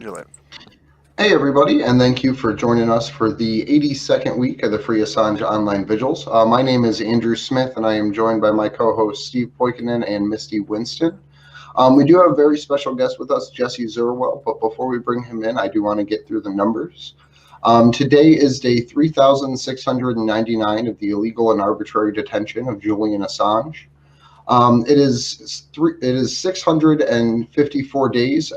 You're live. Hey everybody, and thank you for joining us for the 82nd week of the Free Assange Online Vigils. My name is Andrew Smith, and I am joined by my co-hosts Steve Poikinen and Misty Winston. We do have a very special guest with us, Jesse Zurawell, but before we bring him in, I do want to get through the numbers. Today is day 3,699 of the illegal and arbitrary detention of Julian Assange. It is 654 days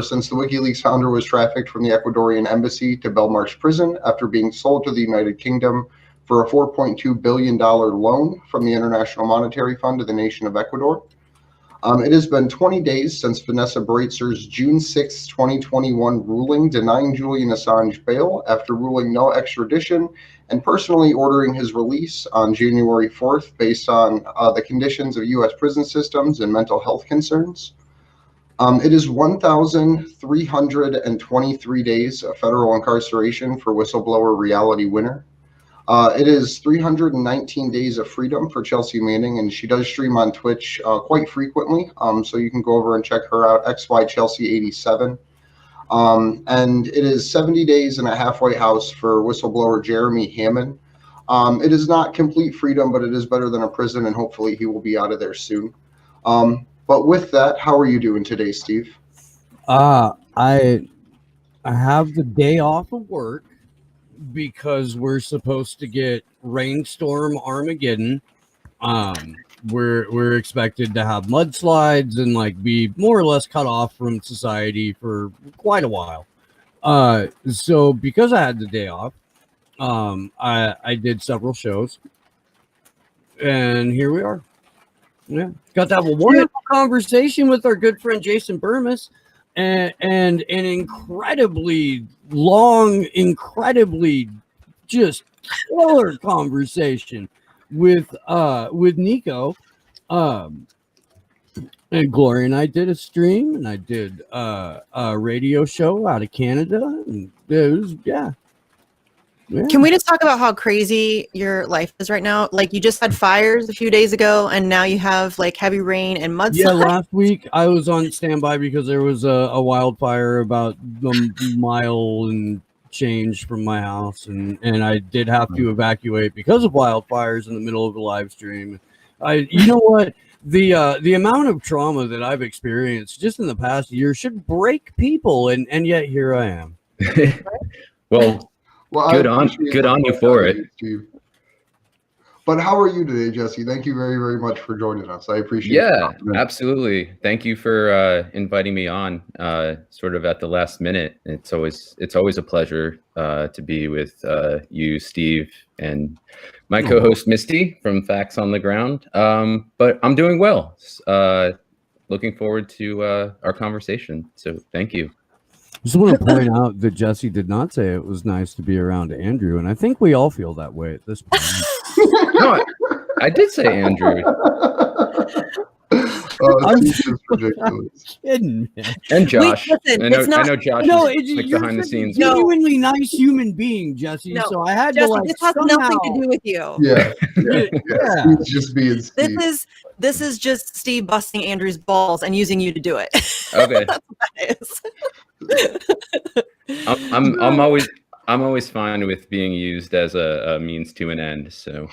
since the WikiLeaks founder was trafficked from the Ecuadorian embassy to Belmarsh prison after being sold to the United Kingdom for a $4.2 billion loan from the International Monetary Fund to the nation of Ecuador. It has been 20 days since Vanessa Breitzer's June 6, 2021 ruling denying Julian Assange bail after ruling no extradition and personally ordering his release on January 4th based on the conditions of U.S. prison systems and mental health concerns. It is 1,323 days of federal incarceration for whistleblower Reality Winner. It is 319 days of freedom for Chelsea Manning, and she does stream on Twitch quite frequently, so you can go over and check her out, XYChelsea87. And it is 70 days in a halfway house for whistleblower Jeremy Hammond. It is not complete freedom, but it is better than a prison, and hopefully he will be out of there soon. But with that, how are you doing today, Steve? I have the day off of work because we're supposed to get rainstorm Armageddon. We're expected to have mudslides and like be more or less cut off from society for quite a while. So because I had the day off, I did several shows, and here we are. Yeah, got to have a wonderful conversation with our good friend Jason Burmis, and an incredibly long, incredibly just killer conversation with Nico. And Gloria and I did a stream, and I did a radio show out of Canada, and it was yeah. Can we just talk about how crazy your life is right now? Like, you just had fires a few days ago, and now you have like heavy rain and mudslides. Yeah, last week I was on standby because there was a wildfire about a mile and change from my house, and I did have to evacuate because of wildfires in the middle of the live stream. You know what? The amount of trauma that I've experienced just in the past year should break people, and yet here I am. Well, good on you for it. Steve. But how are you today, Jesse? Thank you very, very much for joining us. I appreciate it. Yeah, absolutely. Thank you for inviting me on sort of at the last minute. It's always a pleasure to be with you, Steve, and my co-host Misty from Facts on the Ground. But I'm doing well. Looking forward to our conversation. So thank you. I just want to point out that Jesse did not say it was nice to be around Andrew, and I think we all feel that way at this point. No, I did say Andrew. I'm just kidding, man. And Josh. Listen, I know Josh is like behind the scenes. Genuinely nice human being, Jesse. No, so I had Jesse, to like. This has nothing to do with you. Yeah. It's just being Steve. This is just Steve busting Andrew's balls and using you to do it. Okay. That's what that is. I'm always fine with being used as a means to an end, so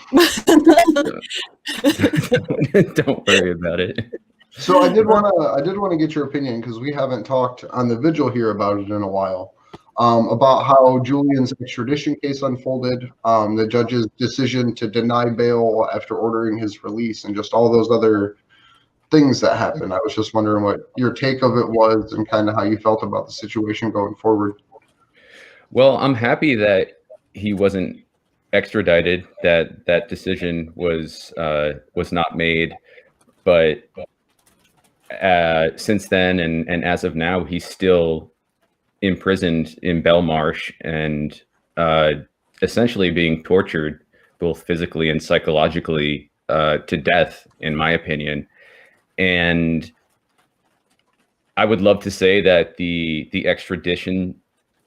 don't worry about it. So I did want to get your opinion, because we haven't talked on the vigil here about it in a while, about how Julian's extradition case unfolded, the judge's decision to deny bail after ordering his release, and just all those other things that happened. I was just wondering what your take of it was and kind of how you felt about the situation going forward. Well, I'm happy that he wasn't extradited, that decision was not made, but since then and as of now, he's still imprisoned in Belmarsh and essentially being tortured both physically and psychologically to death, in my opinion. And I would love to say that the extradition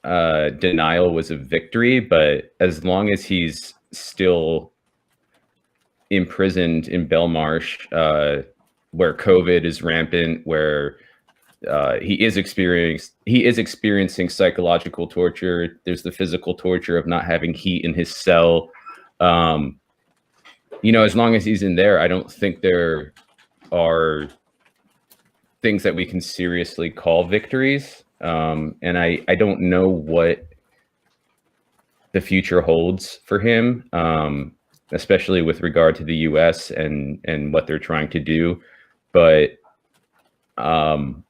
denial was a victory, but as long as he's still imprisoned in Belmarsh, where COVID is rampant, where he is experiencing psychological torture. There's the physical torture of not having heat in his cell. You know, as long as he's in there, I don't think there are things that we can seriously call victories. And I don't know what the future holds for him, especially with regard to the US and what they're trying to do. But I'm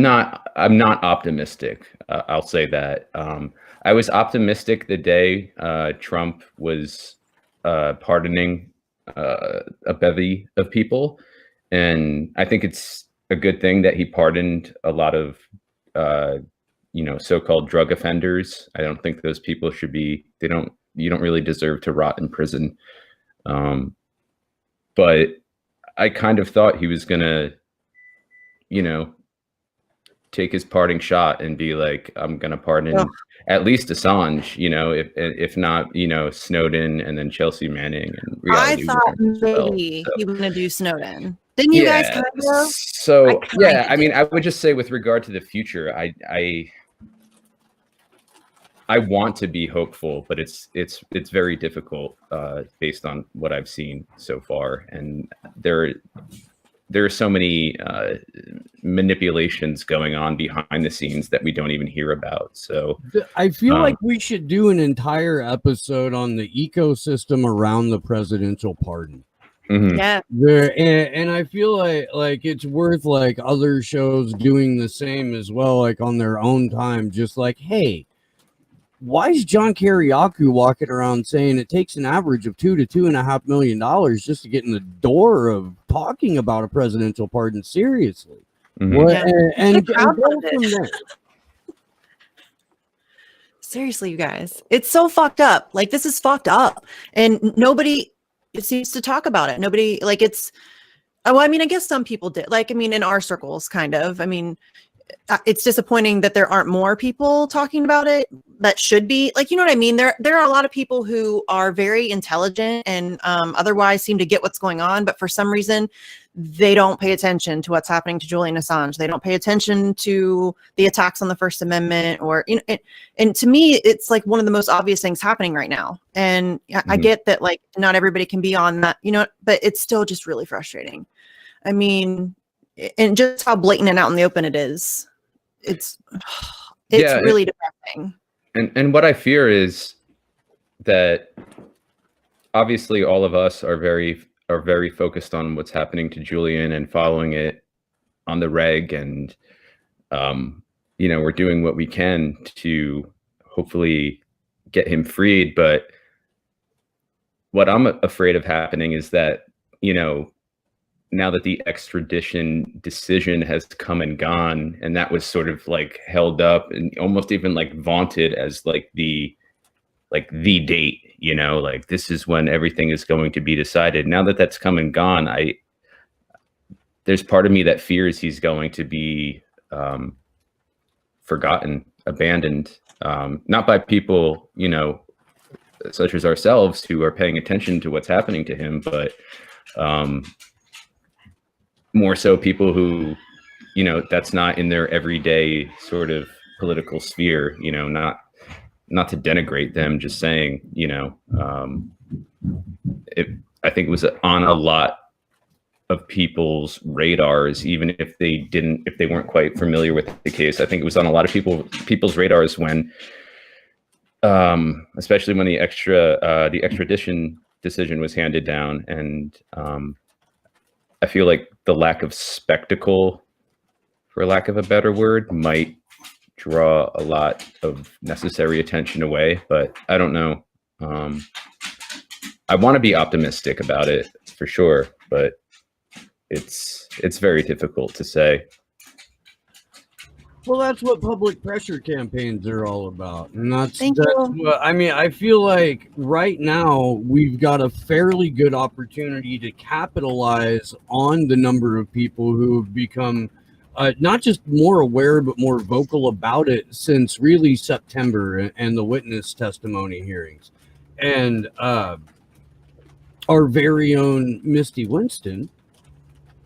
not optimistic. I'll say that. I was optimistic the day Trump was pardoning a bevy of people, and I think it's a good thing that he pardoned a lot of so-called drug offenders. I don't think those people should be. You don't really deserve to rot in prison. But I kind of thought he was gonna, take his parting shot and be like, I'm gonna pardon at least Assange, if not, Snowden and then Chelsea Manning. And I thought maybe he was gonna do Snowden. Didn't you guys kind of? So I mean, I would just say with regard to the future, I want to be hopeful, but it's very difficult based on what I've seen so far, and there are so many manipulations going on behind the scenes that we don't even hear about. So I feel like we should do an entire episode on the ecosystem around the presidential pardon. Mm-hmm. Yeah, and I feel like it's worth like other shows doing the same as well, like on their own time. Just like, hey, why is John Kiriakou walking around saying it takes an average of $2 to $2.5 million just to get in the door of talking about a presidential pardon seriously? Mm-hmm. And go from there. Seriously, you guys, it's so fucked up. Like, this is fucked up, and nobody seems to talk about it. Nobody, like, it's. Oh, I mean, I guess some people did. Like, I mean, in our circles, kind of. I mean, it's disappointing that there aren't more people talking about it that should be, like, you know what I mean? There are a lot of people who are very intelligent and otherwise seem to get what's going on, but for some reason they don't pay attention to what's happening to Julian Assange. They don't pay attention to the attacks on the First Amendment, or, and to me, it's like one of the most obvious things happening right now. And I get that, like, not everybody can be on that, but it's still just really frustrating. I mean, and just how blatant and out in the open it is. It's really depressing. And what I fear is that obviously all of us are very focused on what's happening to Julian and following it on the reg, and we're doing what we can to hopefully get him freed. But what I'm afraid of happening is that, now that the extradition decision has come and gone, and that was sort of like held up and almost even like vaunted as like the date, like this is when everything is going to be decided. Now that that's come and gone, there's part of me that fears he's going to be forgotten, abandoned, not by people, such as ourselves who are paying attention to what's happening to him, but more so people who, that's not in their everyday sort of political sphere, not to denigrate them, just saying, I think it was on a lot of people's radars, even if they weren't quite familiar with the case. I think it was on a lot of people's radars when, especially when the extradition decision was handed down. And I feel like the lack of spectacle, for lack of a better word, might draw a lot of necessary attention away, but I don't know. I want to be optimistic about it for sure, but it's very difficult to say. Well, that's what public pressure campaigns are all about. And that's what, I mean, I feel like right now we've got a fairly good opportunity to capitalize on the number of people who have become not just more aware, but more vocal about it since really September and the witness testimony hearings. And our very own Misty Winston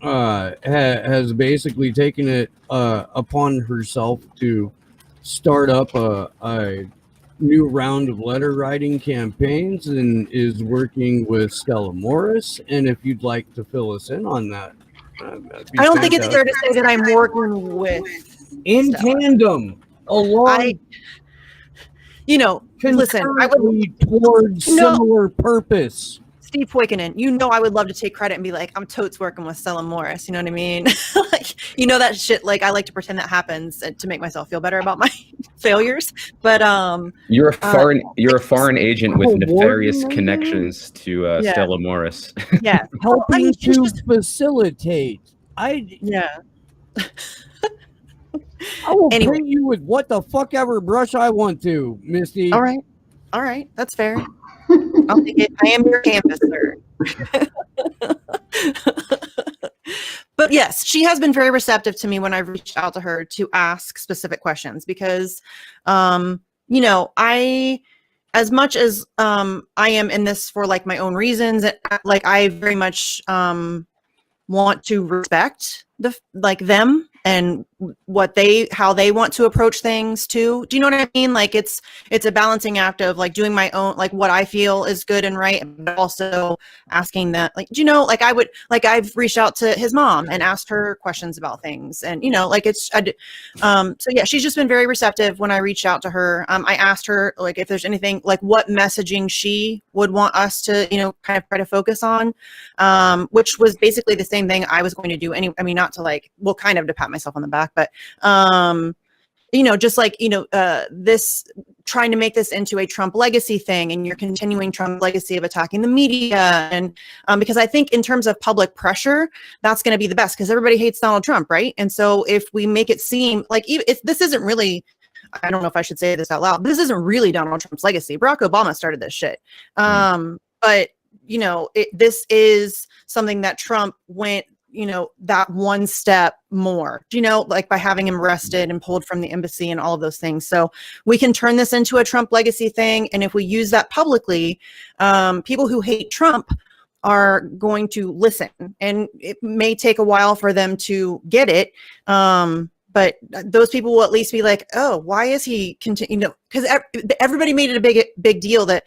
has basically taken it upon herself to start up a new round of letter writing campaigns and is working with Stella Morris. And if you'd like to fill us in on that, that'd be I don't think it's fair fantastic. to say that I'm working with In Stella. tandem, along, Listen, I would concurrently towards No. similar purpose. Steve Poikonen, I would love to take credit and be like, I'm totes working with Stella Morris. You know what I mean? Like, that shit. Like, I like to pretend that happens to make myself feel better about my failures. But You're a foreign agent with nefarious Coordinating? connections to Yeah. Stella Morris. yeah, Helping she's to just- facilitate. yeah. I will Anyway. paint you with what the fuck ever brush I want to, Misty. All right, that's fair. I'll take it. I am your canvas, sir. But yes, she has been very receptive to me when I've reached out to her to ask specific questions because, I, as much as I am in this for like my own reasons, like I very much want to respect them and how they want to approach things too. Do you know what I mean? Like it's a balancing act of like doing my own, like what I feel is good and right, but also asking that, like, I've reached out to his mom and asked her questions about things, and so yeah, she's just been very receptive when I reached out to her. I asked her like if there's anything, like what messaging she would want us to, kind of try to focus on, which was basically the same thing I was going to do not to like, well, kind of to pat myself on the back, but just like this, trying to make this into a Trump legacy thing, and you're continuing Trump legacy of attacking the media, and because I think in terms of public pressure, that's going to be the best, because everybody hates Donald Trump, right? And so if we make it seem like, if this isn't really, I don't know if I should say this out loud, but this isn't really Donald Trump's legacy. Barack Obama started this shit, but this is something that Trump went that one step more, like by having him arrested and pulled from the embassy and all of those things. So we can turn this into a Trump legacy thing. And if we use that publicly, people who hate Trump are going to listen, and it may take a while for them to get it. But those people will at least be like, oh, why is he continuing? Because everybody made it a big deal that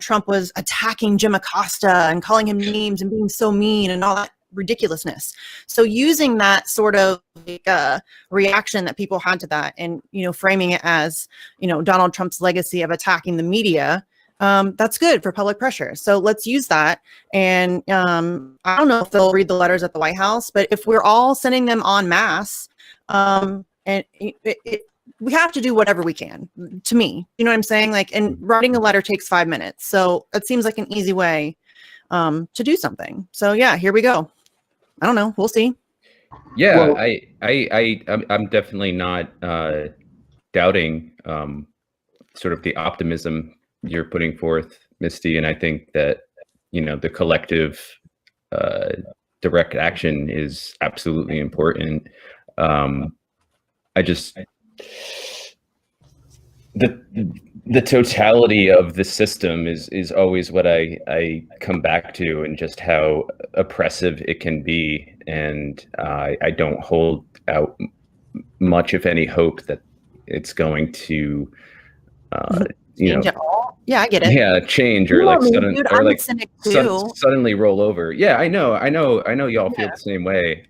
Trump was attacking Jim Acosta and calling him names and being so mean and all that ridiculousness. So using that sort of reaction that people had to that, and framing it as Donald Trump's legacy of attacking the media, that's good for public pressure. So let's use that. And I don't know if they'll read the letters at the White House, but if we're all sending them en masse, and we have to do whatever we can, to me, you know what I'm saying? Like, and writing a letter takes 5 minutes. So it seems like an easy way to do something. So yeah, here we go. I don't know. We'll see. Yeah, Well- I'm definitely not doubting sort of the optimism you're putting forth, Misty, and I think that the collective direct action is absolutely important. The totality of the system is always what I come back to, and just how oppressive it can be. And I don't hold out much, if any, hope that it's going to, Change it all. Yeah, I get it. yeah, change, or You like know me, sudden, dude, or I'm like a cynic too. suddenly roll over. Yeah, I know y'all feel Yeah. the same way.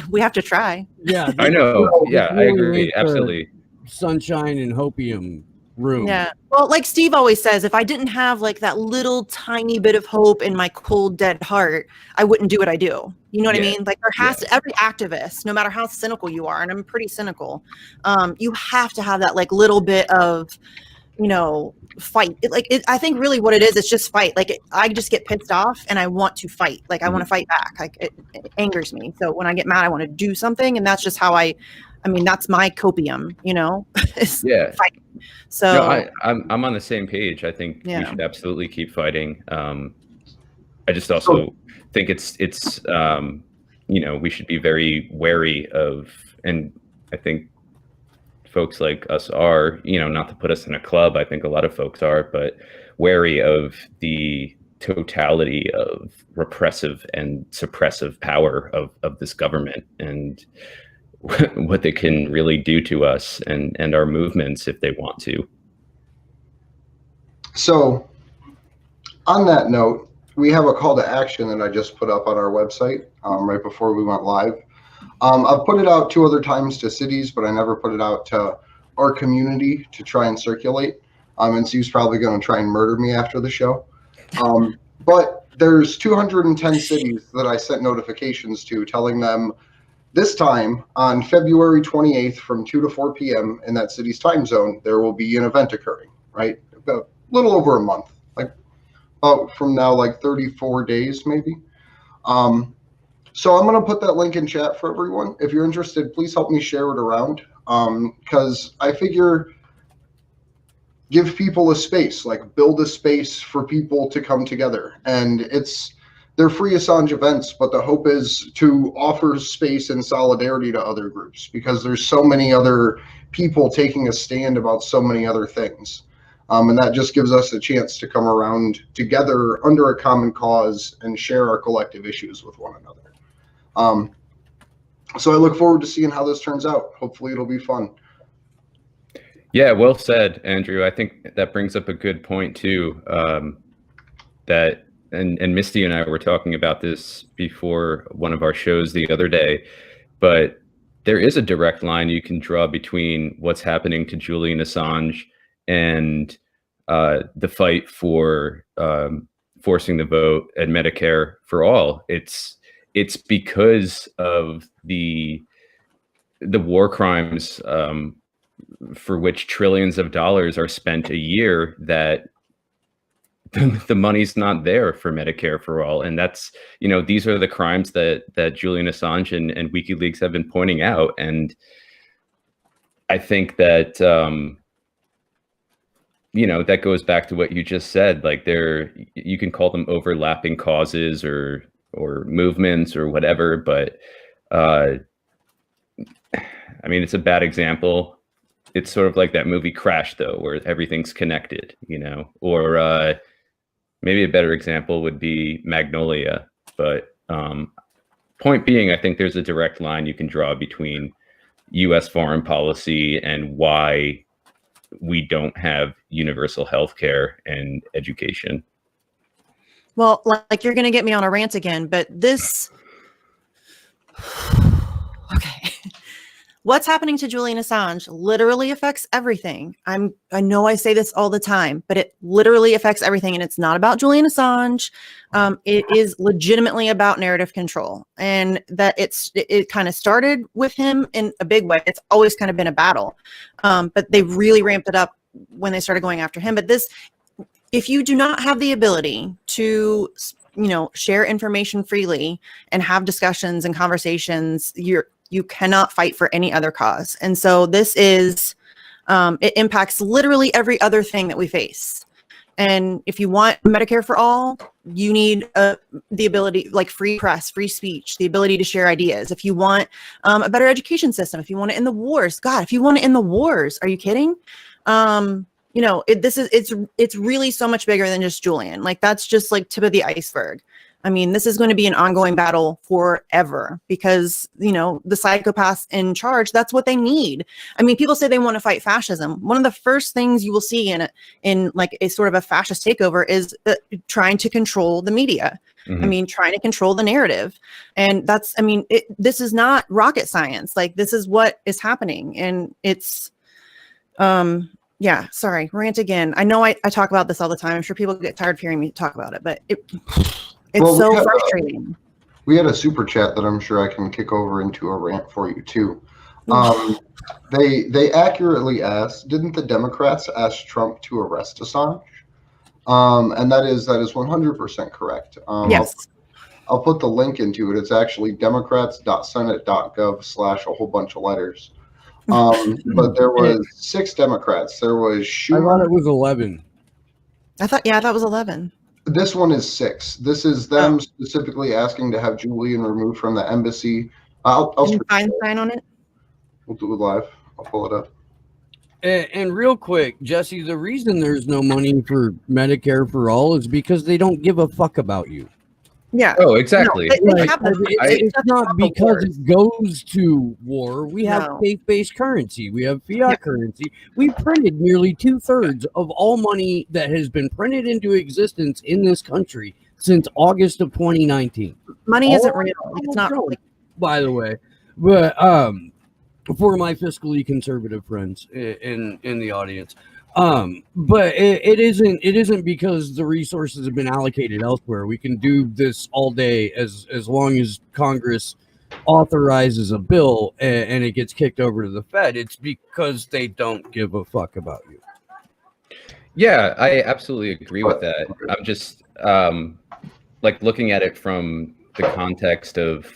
We have to try. Yeah, I know. Well, Yeah, I really agree. like the Absolutely. sunshine and hopium room. Yeah. Well, like Steve always says, if I didn't have like that little tiny bit of hope in my cold, dead heart, I wouldn't do what I do. You know what I Yeah. mean? Like there has to, every activist, no matter how cynical you are, and I'm pretty cynical, you have to have that like little bit of, fight. I think really what it is, it's just fight. Like I just get pissed off and I want to fight. Like I want to fight back. Like it angers me. So when I get mad, I want to do something, and that's just how I mean, that's my copium, is Yeah. fighting. So No, I'm on the same page. I think we Yeah. should absolutely keep fighting. I just also think it's we should be very wary of, and I think folks like us are, not to put us in a club, I think a lot of folks are, but wary of the totality of repressive and suppressive power of this government and what they can really do to us and our movements if they want to. So on that note, we have a call to action that I just put up on our website right before we went live. I've put it out 2 other times to cities, but I never put it out to our community to try and circulate. And Steve's probably going to try and murder me after the show. But there's 210 cities that I sent notifications to telling them this time on February 28th from 2 to 4 p.m. in that city's time zone, there will be an event occurring, right? About a little over a month, like about from now, like 34 days maybe. So I'm going to put that link in chat for everyone. If you're interested, please help me share it around, because I figure give people a space, like build a space for people to come together. And they're free Assange events, but the hope is to offer space and solidarity to other groups, because there's so many other people taking a stand about so many other things. And that just gives us a chance to come around together under a common cause and share our collective issues with one another. So I look forward to seeing how this turns out. Hopefully it'll be fun. Yeah, well said, Andrew. I think that brings up a good point too. That and Misty and I were talking about this before one of our shows the other day, but there is a direct line you can draw between what's happening to Julian Assange and the fight for forcing the vote and Medicare for all. It's because of the war crimes for which trillions of dollars are spent a year that the money's not there for Medicare for all. And that's, these are the crimes that Julian Assange and WikiLeaks have been pointing out. And I think that, that goes back to what you just said. Like you can call them overlapping causes or movements or whatever, but it's a bad example. It's sort of like that movie Crash, though, where everything's connected, or maybe a better example would be Magnolia. But point being, I think there's a direct line you can draw between U.S. foreign policy and why we don't have universal health care and education. Well, like you're going to get me on a rant again, but this, okay. What's happening to Julian Assange literally affects everything. I know I say this all the time, but it literally affects everything. And it's not about Julian Assange. It is legitimately about narrative control, and that it kind of started with him in a big way. It's always kind of been a battle, but they really ramped it up when they started going after him. But if you do not have the ability to, share information freely and have discussions and conversations, you cannot fight for any other cause. And so this is, it impacts literally every other thing that we face. And if you want Medicare for all, you need the ability, like free press, free speech, the ability to share ideas. If you want a better education system, if you want to end the wars, God, if you want to end the wars, are you kidding? It's really so much bigger than just Julian. Like, that's just like tip of the iceberg. I mean, this is going to be an ongoing battle forever, because, the psychopaths in charge, that's what they need. I mean, people say they want to fight fascism. One of the first things you will see in like a sort of a fascist takeover is trying to control the media. Mm-hmm. I mean, trying to control the narrative. And this is not rocket science. Like, this is what is happening. And it's, yeah, sorry, rant again. I know I talk about this all the time. I'm sure people get tired of hearing me talk about it, but it's so frustrating. We had a super chat that I'm sure I can kick over into a rant for you too. They accurately asked, didn't the Democrats ask Trump to arrest Assange? And that is 100% correct. Yes. I'll put the link into it. It's actually democrats.senate.gov/ a whole bunch of letters. But there was 6 Democrats. There was Schumer. I thought it was 11. I thought it was 11. This one is 6. This is them specifically asking to have Julian removed from the embassy. I'll Feinstein on it. We'll do it live. I'll pull it up. And real quick, Jesse, the reason there's no money for Medicare for all is because they don't give a fuck about you. Yeah. Oh, exactly. They Like, have the- it's such not awful because wars. it goes to war. We have No. faith-based currency. We have fiat Yeah. currency. We printed nearly 2/3 of all money that has been printed into existence in this country since August of 2019. Money isn't All real. Like, it's not Trump, like by the way. But for my fiscally conservative friends in the audience. But it isn't because the resources have been allocated elsewhere. We can do this all day as long as Congress authorizes a bill and it gets kicked over to the Fed. It's because they don't give a fuck about you. Yeah, I absolutely agree with that. I'm just like looking at it from the context of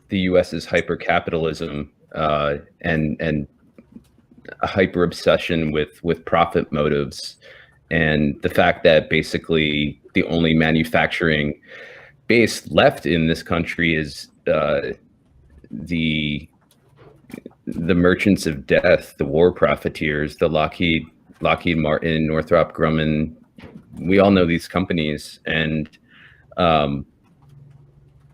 the US's hyper-capitalism and a hyper obsession with profit motives, and the fact that basically the only manufacturing base left in this country is the merchants of death, the war profiteers, the Lockheed Martin, Northrop Grumman. We all know these companies, and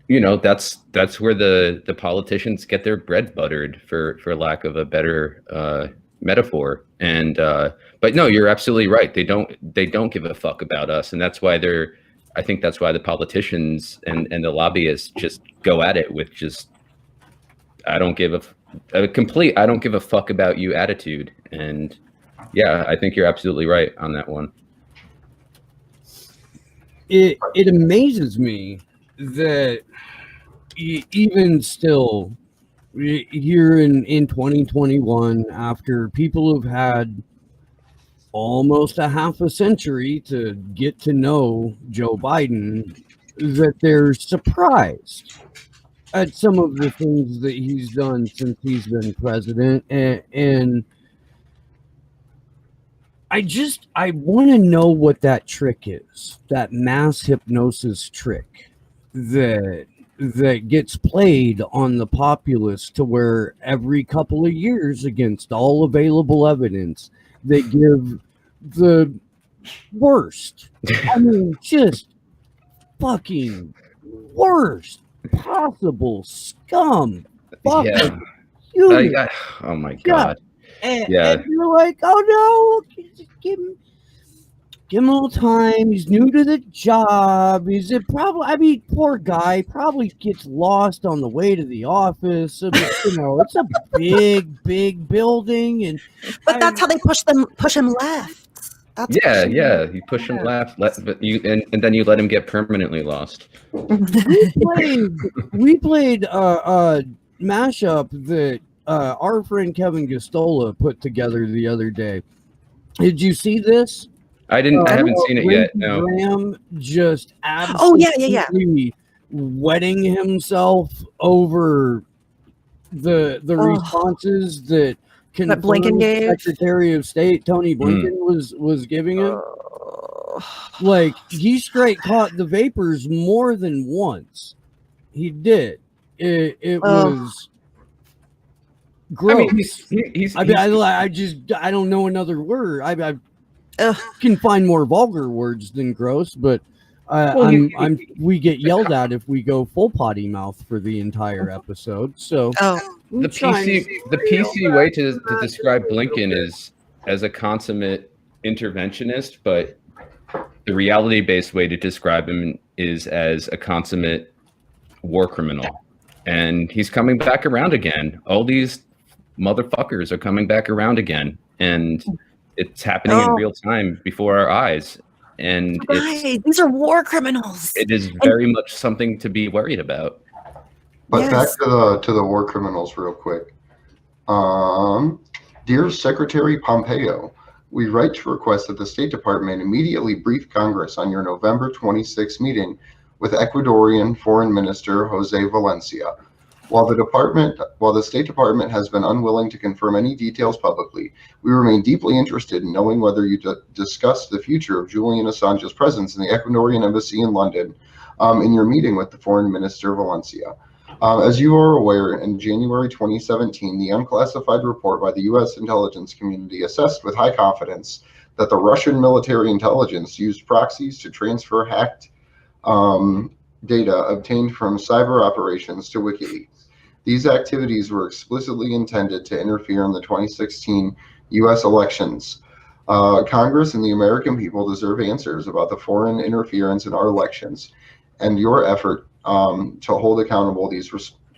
that's where the politicians get their bread buttered, for lack of a better metaphor. And but no, you're absolutely right. They don't give a fuck about us, and that's why I think that's why the politicians and the lobbyists just go at it with just I don't give a fuck about you attitude. And yeah, I think you're absolutely right on that one. It amazes me that even still here in 2021, after people have had almost a half a century to get to know Joe Biden, that they're surprised at some of the things that he's done since he's been president. And I want to know what that trick is, that mass hypnosis trick that gets played on the populace, to where every couple of years, against all available evidence, they give the worst, I mean, just fucking worst possible scum. Yeah. Human. Oh my God. And Yeah. you're like, oh no, just give him a little time. He's new to the job. I mean, poor guy probably gets lost on the way to the office. It's a big building, But that's how they push him left. That's You push him left, but and then you let him get permanently lost. we played a mashup that our friend Kevin Gostola put together the other day. Did you see this? I haven't seen it yet. No. Graham just absolutely wetting himself over the responses that Blinken gave, Secretary of State Tony Blinken was giving him. Like, he straight caught the vapors more than once. He did. It was gross. I mean, I don't know another word. I can find more vulgar words than gross, but we get yelled at if we go full potty mouth for the entire episode. So the PC way to describe Blinken is as a consummate interventionist, but the reality-based way to describe him is as a consummate war criminal. And he's coming back around again. All these motherfuckers are coming back around again, and it's happening in real time before our eyes. And these are war criminals. It is very much something to be worried about. But back to the war criminals real quick. Dear Secretary Pompeo, we write to request that the State Department immediately brief Congress on your November 26th meeting with Ecuadorian Foreign Minister Jose Valencia. While the State Department has been unwilling to confirm any details publicly, we remain deeply interested in knowing whether you discussed the future of Julian Assange's presence in the Ecuadorian embassy in London in your meeting with the Foreign Minister Valencia. As you are aware, in January 2017, the unclassified report by the U.S. intelligence community assessed with high confidence that the Russian military intelligence used proxies to transfer hacked data obtained from cyber operations to WikiLeaks. These activities were explicitly intended to interfere in the 2016 U.S. elections. Congress and the American people deserve answers about the foreign interference in our elections and your effort to hold accountable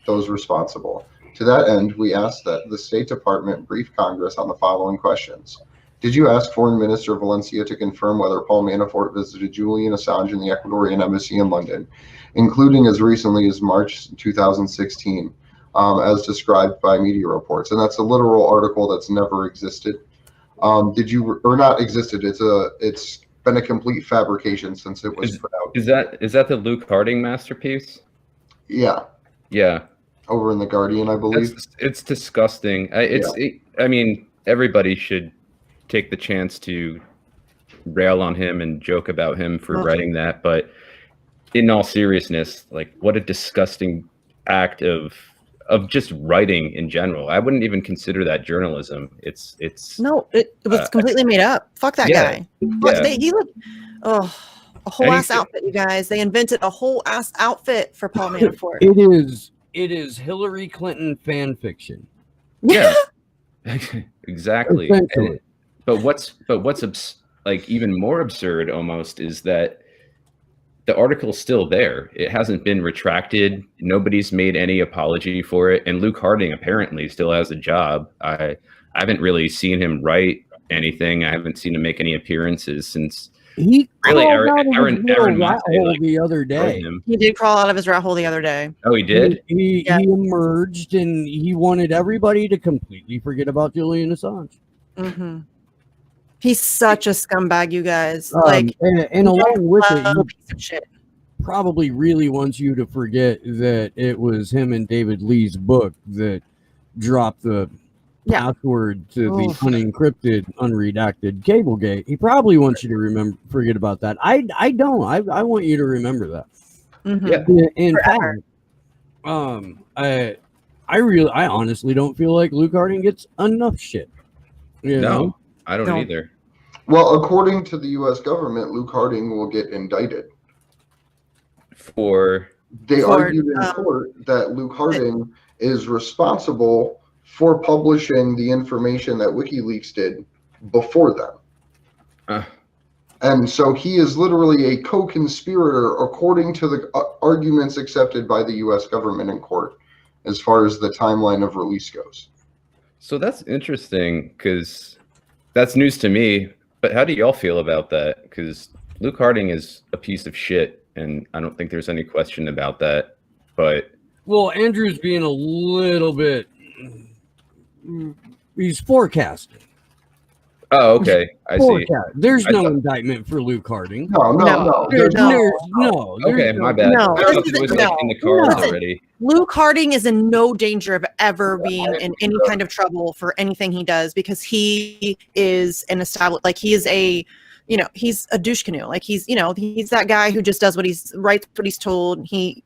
those responsible. To that end, we ask that the State Department brief Congress on the following questions. Did you ask Foreign Minister Valencia to confirm whether Paul Manafort visited Julian Assange in the Ecuadorian embassy in London, including as recently as March 2016, as described by media reports? And that's a literal article that's never existed. Did you, or not existed? It's been a complete fabrication since it was put out. Is that the Luke Harding masterpiece? Yeah. Yeah. Over in the Guardian, I believe. It's disgusting. I mean, everybody should take the chance to rail on him and joke about him for writing that, but in all seriousness, like, what a disgusting act of just writing in general. I wouldn't even consider that journalism. It's No, it was completely made up. Fuck that guy. Yeah. He looked, a whole ass outfit, you guys. They invented a whole ass outfit for Paul Manafort. It is Hillary Clinton fan fiction. Yeah. Exactly. But what's even more absurd almost is that the article's still there. It hasn't been retracted. Nobody's made any apology for it. And Luke Harding apparently still has a job. I haven't really seen him write anything. I haven't seen him make any appearances since. He really Aaron rat hole the other day. He did crawl out of his rat hole the other day. Oh, he did? He emerged and he wanted everybody to completely forget about Julian Assange. Mm-hmm. He's such a scumbag, you guys. And along with it, piece of shit. Probably really wants you to forget that it was him and David Lee's book that dropped the password to the unencrypted, unredacted Cablegate. He probably wants you to forget about that. I don't. I want you to remember that. Mm-hmm. Yeah. In fact, I honestly don't feel like Luke Harding gets enough shit. You know? I don't either. Well, according to the U.S. government, Luke Harding will get indicted. They argued in court that Luke Harding is responsible for publishing the information that WikiLeaks did before them. And so he is literally a co-conspirator according to the arguments accepted by the U.S. government in court as far as the timeline of release goes. So that's interesting because that's news to me, but how do y'all feel about that? Because Luke Harding is a piece of shit, and I don't think there's any question about that. But Andrew's being a little bit. He's forecasting. Oh, okay. I see. There's no indictment for Luke Harding. No. There's okay, my bad. No, I thought it was in the cards already. Luke Harding is in no danger of ever being in any kind of trouble for anything he does because he is an established, he is a, he's a douche canoe. He's that guy who just does writes what he's told. He's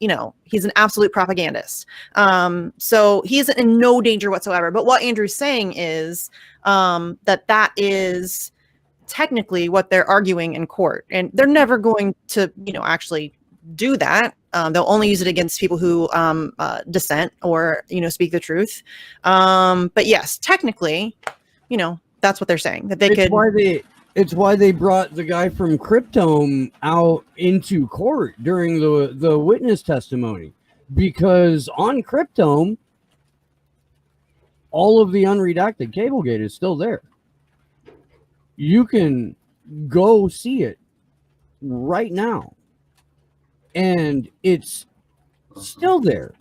an absolute propagandist. So he isn't in no danger whatsoever. But what Andrew's saying is that is technically what they're arguing in court, and they're never going to, actually do that. They'll only use it against people who dissent or, speak the truth. But yes, technically, that's what they're saying, that they could. It's why they brought the guy from Cryptome out into court during the witness testimony, because on Cryptome, all of the unredacted Cablegate is still there. You can go see it right now, and it's still there.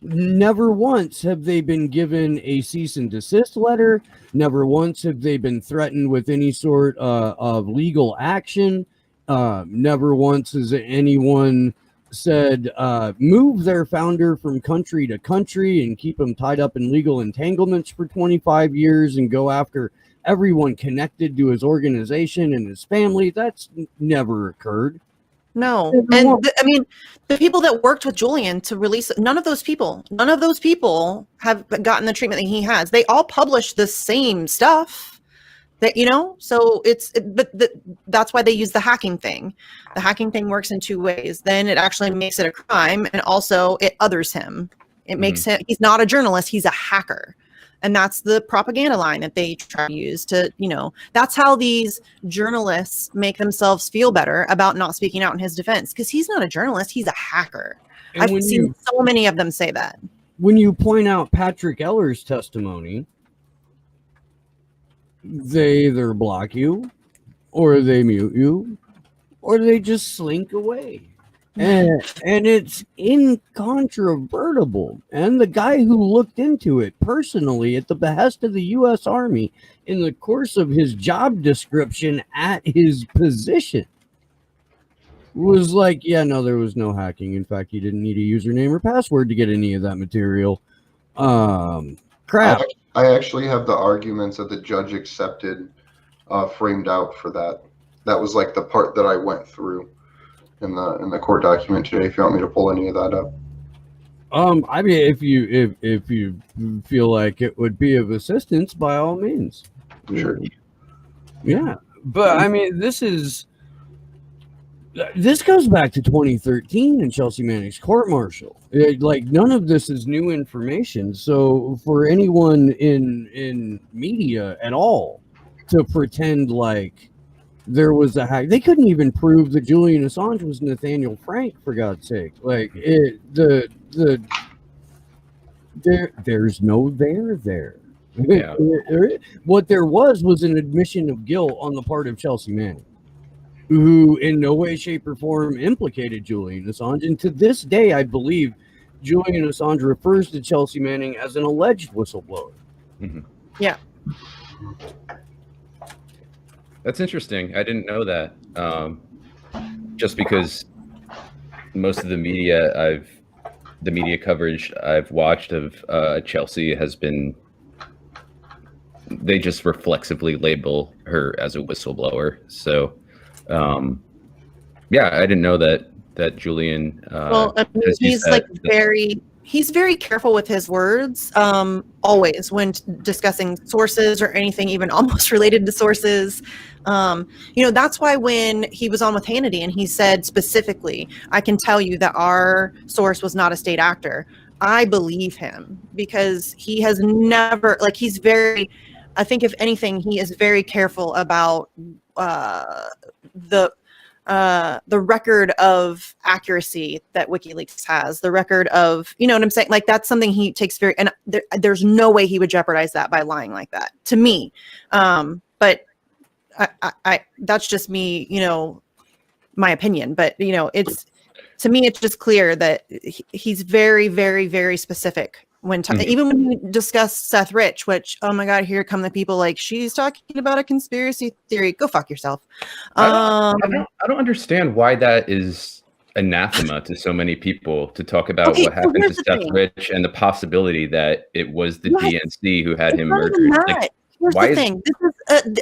Never once have they been given a cease and desist letter. Never once have they been threatened with any sort of legal action. Never once has anyone said move their founder from country to country and keep him tied up in legal entanglements for 25 years and go after everyone connected to his organization and his family. That's never occurred. No. Never And once. I mean, the people that worked with Julian to release none of those people have gotten the treatment that he has. They all publish the same stuff that, so that's why they use the hacking thing. The hacking thing works in two ways. Then it actually makes it a crime, and also it others him. It makes him, he's not a journalist, he's a hacker. And that's the propaganda line that they try to use to, that's how these journalists make themselves feel better about not speaking out in his defense. Because he's not a journalist, he's a hacker. And I've seen so many of them say that. When you point out Patrick Eller's testimony, they either block you, or they mute you, or they just slink away. And it's incontrovertible. And the guy who looked into it personally at the behest of the U.S. Army in the course of his job description at his position was like, yeah, no, there was no hacking. In fact, you didn't need a username or password to get any of that material. Crap. I actually have the arguments that the judge accepted framed out for that. That was like the part that I went through in the court document today, if you want me to pull any of that up. I mean, if you feel like it would be of assistance, by all means. Sure. Yeah, but I mean, this goes back to 2013 in Chelsea Manning's court-martial. Like, none of this is new information. So for anyone in media at all to pretend like there was a hack, they couldn't even prove that Julian Assange was Nathaniel Frank, for God's sake. Like, there's no there. Yeah. What there was an admission of guilt on the part of Chelsea Manning, who in no way, shape, or form implicated Julian Assange. And to this day, I believe Julian Assange refers to Chelsea Manning as an alleged whistleblower. Mm-hmm. Yeah. That's interesting. I didn't know that. Just because most of the media coverage I've watched of Chelsea has been, they just reflexively label her as a whistleblower. So, yeah, I didn't know that Julian. Well, I mean, he's very careful with his words, always when discussing sources or anything, even almost related to sources. That's why when he was on with Hannity and he said specifically, I can tell you that our source was not a state actor. I believe him because he has never, like, he's very, I think if anything, he is very careful about the record of accuracy that WikiLeaks has, the record of, you know what I'm saying? Like, that's something he takes very, and there's no way he would jeopardize that by lying like that to me. But I that's just me, my opinion, but it's, to me, it's just clear that he's very, very, very specific when even when you discuss Seth Rich, which, oh my God, here come the people like, she's talking about a conspiracy theory. Go fuck yourself. I don't understand why that is anathema to so many people to talk about what happened to Seth Rich and the possibility that it was the DNC who had him murdered. Like, here's the thing. This is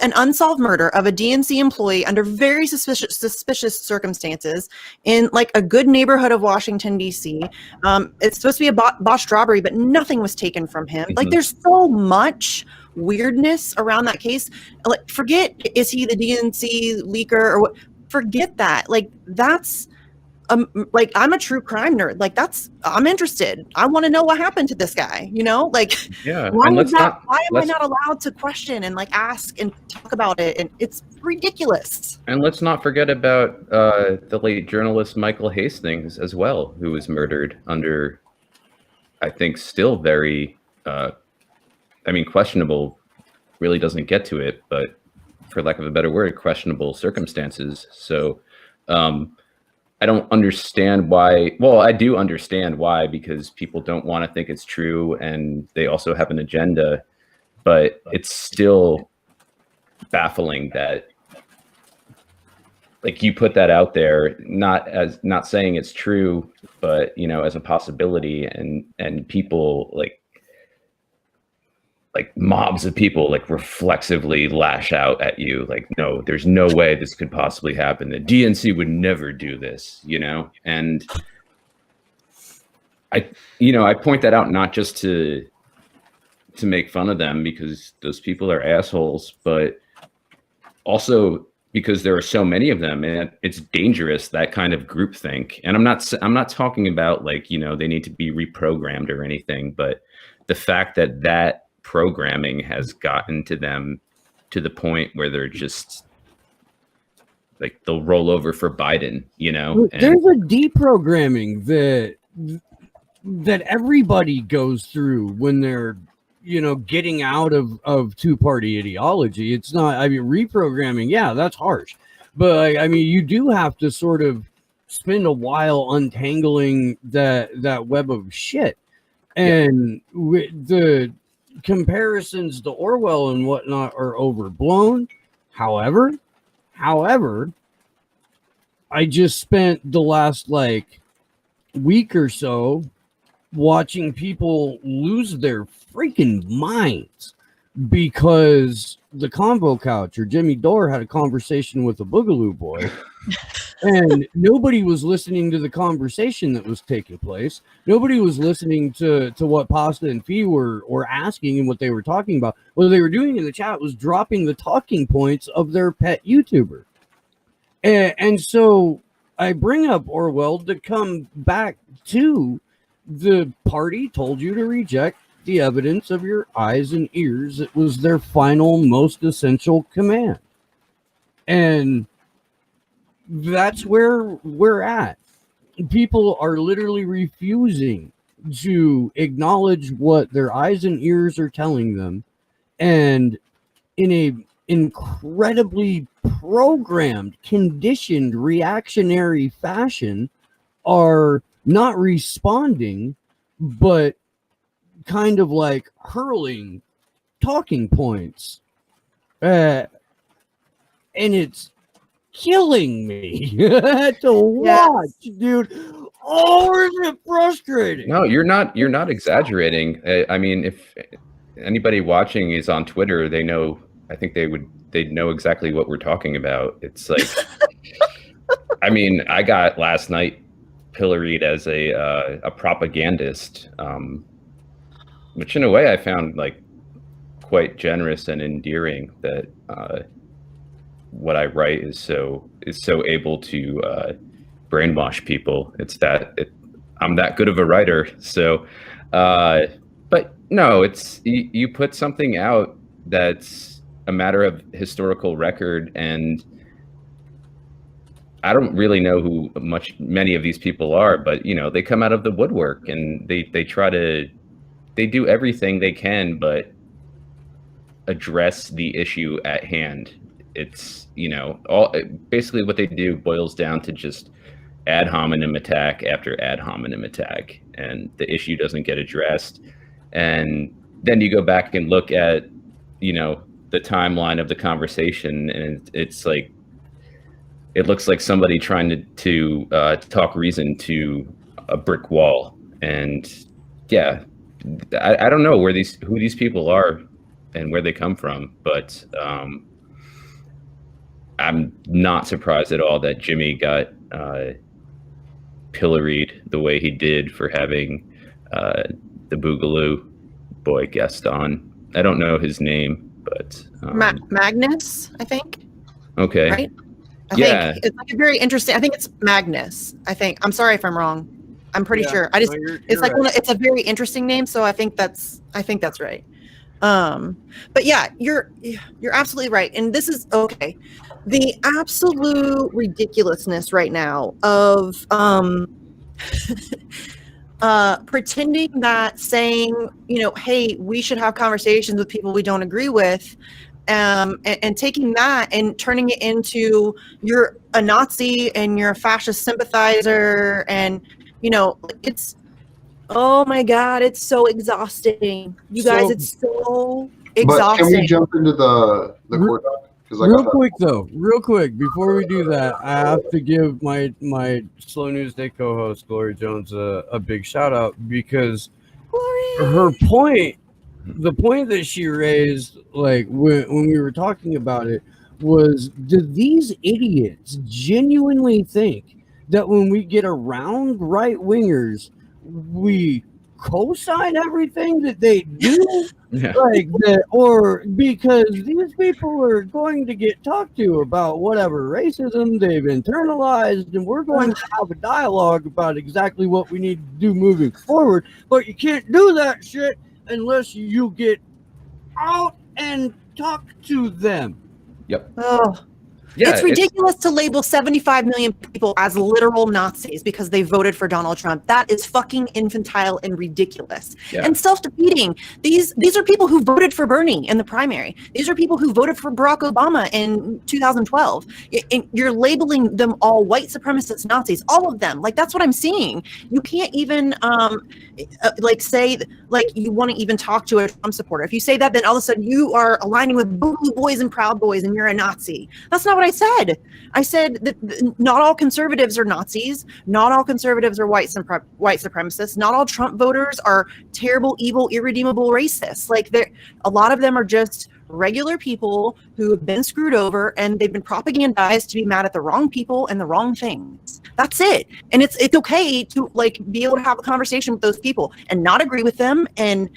an unsolved murder of a DNC employee under very suspicious circumstances in like a good neighborhood of Washington, D.C. It's supposed to be a botched robbery, but nothing was taken from him. Like, there's so much weirdness around that case. Like, forget, is he the DNC leaker or what? Forget that. Like, that's like, I'm a true crime nerd. Like, I'm interested. I want to know what happened to this guy, like, yeah. why am I not allowed to question and like ask and talk about it? And it's ridiculous. And let's not forget about the late journalist Michael Hastings as well, who was murdered under, I think, still very, questionable, really doesn't get to it, but for lack of a better word, questionable circumstances. So, I don't understand why. Well, I do understand why, because people don't want to think it's true and they also have an agenda, but it's still baffling that, like, you put that out there, not saying it's true, but as a possibility, and people like like mobs of people like reflexively lash out at you like, no, there's no way this could possibly happen. The DNC would never do this, you know? And I point that out not just to make fun of them because those people are assholes, but also because there are so many of them, and it's dangerous, that kind of groupthink. And I'm not talking about like, you know, they need to be reprogrammed or anything, but the fact that programming has gotten to them to the point where they're just like, they'll roll over for Biden, you know? There's a deprogramming that everybody goes through when they're, you know, getting out of two-party ideology. It's not, I mean, reprogramming, yeah, that's harsh. But I mean, you do have to sort of spend a while untangling that web of shit. And the comparisons to Orwell and whatnot are overblown. However, I just spent the last like week or so watching people lose their freaking minds because the Convo Couch or Jimmy Dore had a conversation with a Boogaloo boy and nobody was listening to the conversation that was taking place. Nobody was listening to what Pasta and Fee were asking and what they were talking about. What they were doing in the chat was dropping the talking points of their pet YouTuber. And so I bring up Orwell to come back to the party told you to reject the evidence of your eyes and ears. It was their final, most essential command. And that's where we're at. People are literally refusing to acknowledge what their eyes and ears are telling them. And in a incredibly programmed, conditioned, reactionary fashion are not responding, but kind of like hurling talking points. And it's killing me to watch, dude. Oh, is it frustrating? No, you're not exaggerating. I mean, if anybody watching is on Twitter, they know, I think they'd know exactly what we're talking about. It's like, I mean, I got last night pilloried as a propagandist, which in a way I found like quite generous and endearing, that what I write is so able to brainwash people. I'm that good of a writer. So, but no, it's you put something out that's a matter of historical record, and I don't really know who many of these people are, but you know, they come out of the woodwork and they do everything they can, but address the issue at hand. It's, you know, basically what they do boils down to just ad hominem attack after ad hominem attack, and the issue doesn't get addressed. And then you go back and look at, you know, the timeline of the conversation, and it's like, it looks like somebody trying to talk reason to a brick wall. And yeah, I don't know who these people are and where they come from, but I'm not surprised at all that Jimmy got pilloried the way he did for having the Boogaloo boy guest on. I don't know his name, but Magnus, I think. Okay. Right? I think it's like a very interesting. I think it's Magnus. I think. I'm sorry if I'm wrong. I'm pretty sure. It's like right. It's a very interesting name, so I think that's right. But yeah, you're absolutely right, and this is okay. The absolute ridiculousness right now of pretending that saying, you know, hey, we should have conversations with people we don't agree with. And taking that and turning it into you're a Nazi and you're a fascist sympathizer, and you know, it's, oh my God, it's so exhausting, you guys. It's so exhausting. But can we jump into the court doc? Real quick, before we do that, I have to give my Slow News Day co-host Gloria Jones a big shout out, because her point the point that she raised, like when we were talking about it, was, do these idiots genuinely think that when we get around right wingers, we co-sign everything that they do? Yeah. Like that, or because these people are going to get talked to about whatever racism they've internalized, and we're going to have a dialogue about exactly what we need to do moving forward. But you can't do that shit unless you get out and talk to them. Yep. Oh. Yeah, It's ridiculous to label 75 million people as literal Nazis because they voted for Donald Trump. That is fucking infantile and ridiculous and self-defeating. These are people who voted for Bernie in the primary. These are people who voted for Barack Obama in 2012. And you're labeling them all white supremacist Nazis, all of them. Like, that's what I'm seeing. You can't even like say like you want to even talk to a Trump supporter. If you say that, then all of a sudden you are aligning with Blue Boys and Proud Boys and you're a Nazi. That's not what I said. I said that not all conservatives are Nazis. Not all conservatives are white supremacists. Not all Trump voters are terrible, evil, irredeemable racists. Like, a lot of them are just regular people who have been screwed over and they've been propagandized to be mad at the wrong people and the wrong things. That's it. And it's okay to like be able to have a conversation with those people and not agree with them and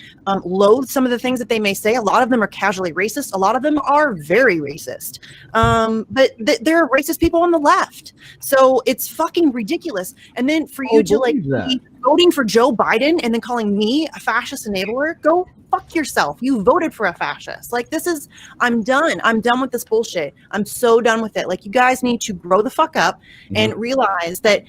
loathe some of the things that they may say. A lot of them are casually racist. A lot of them are very racist. But there are racist people on the left. So it's fucking ridiculous. And then for you to like be voting for Joe Biden and then calling me a fascist enabler, go fuck yourself. You voted for a fascist. Like, I'm done. I'm done with this bullshit. I'm so done with it. Like, you guys need to grow the fuck up and realize that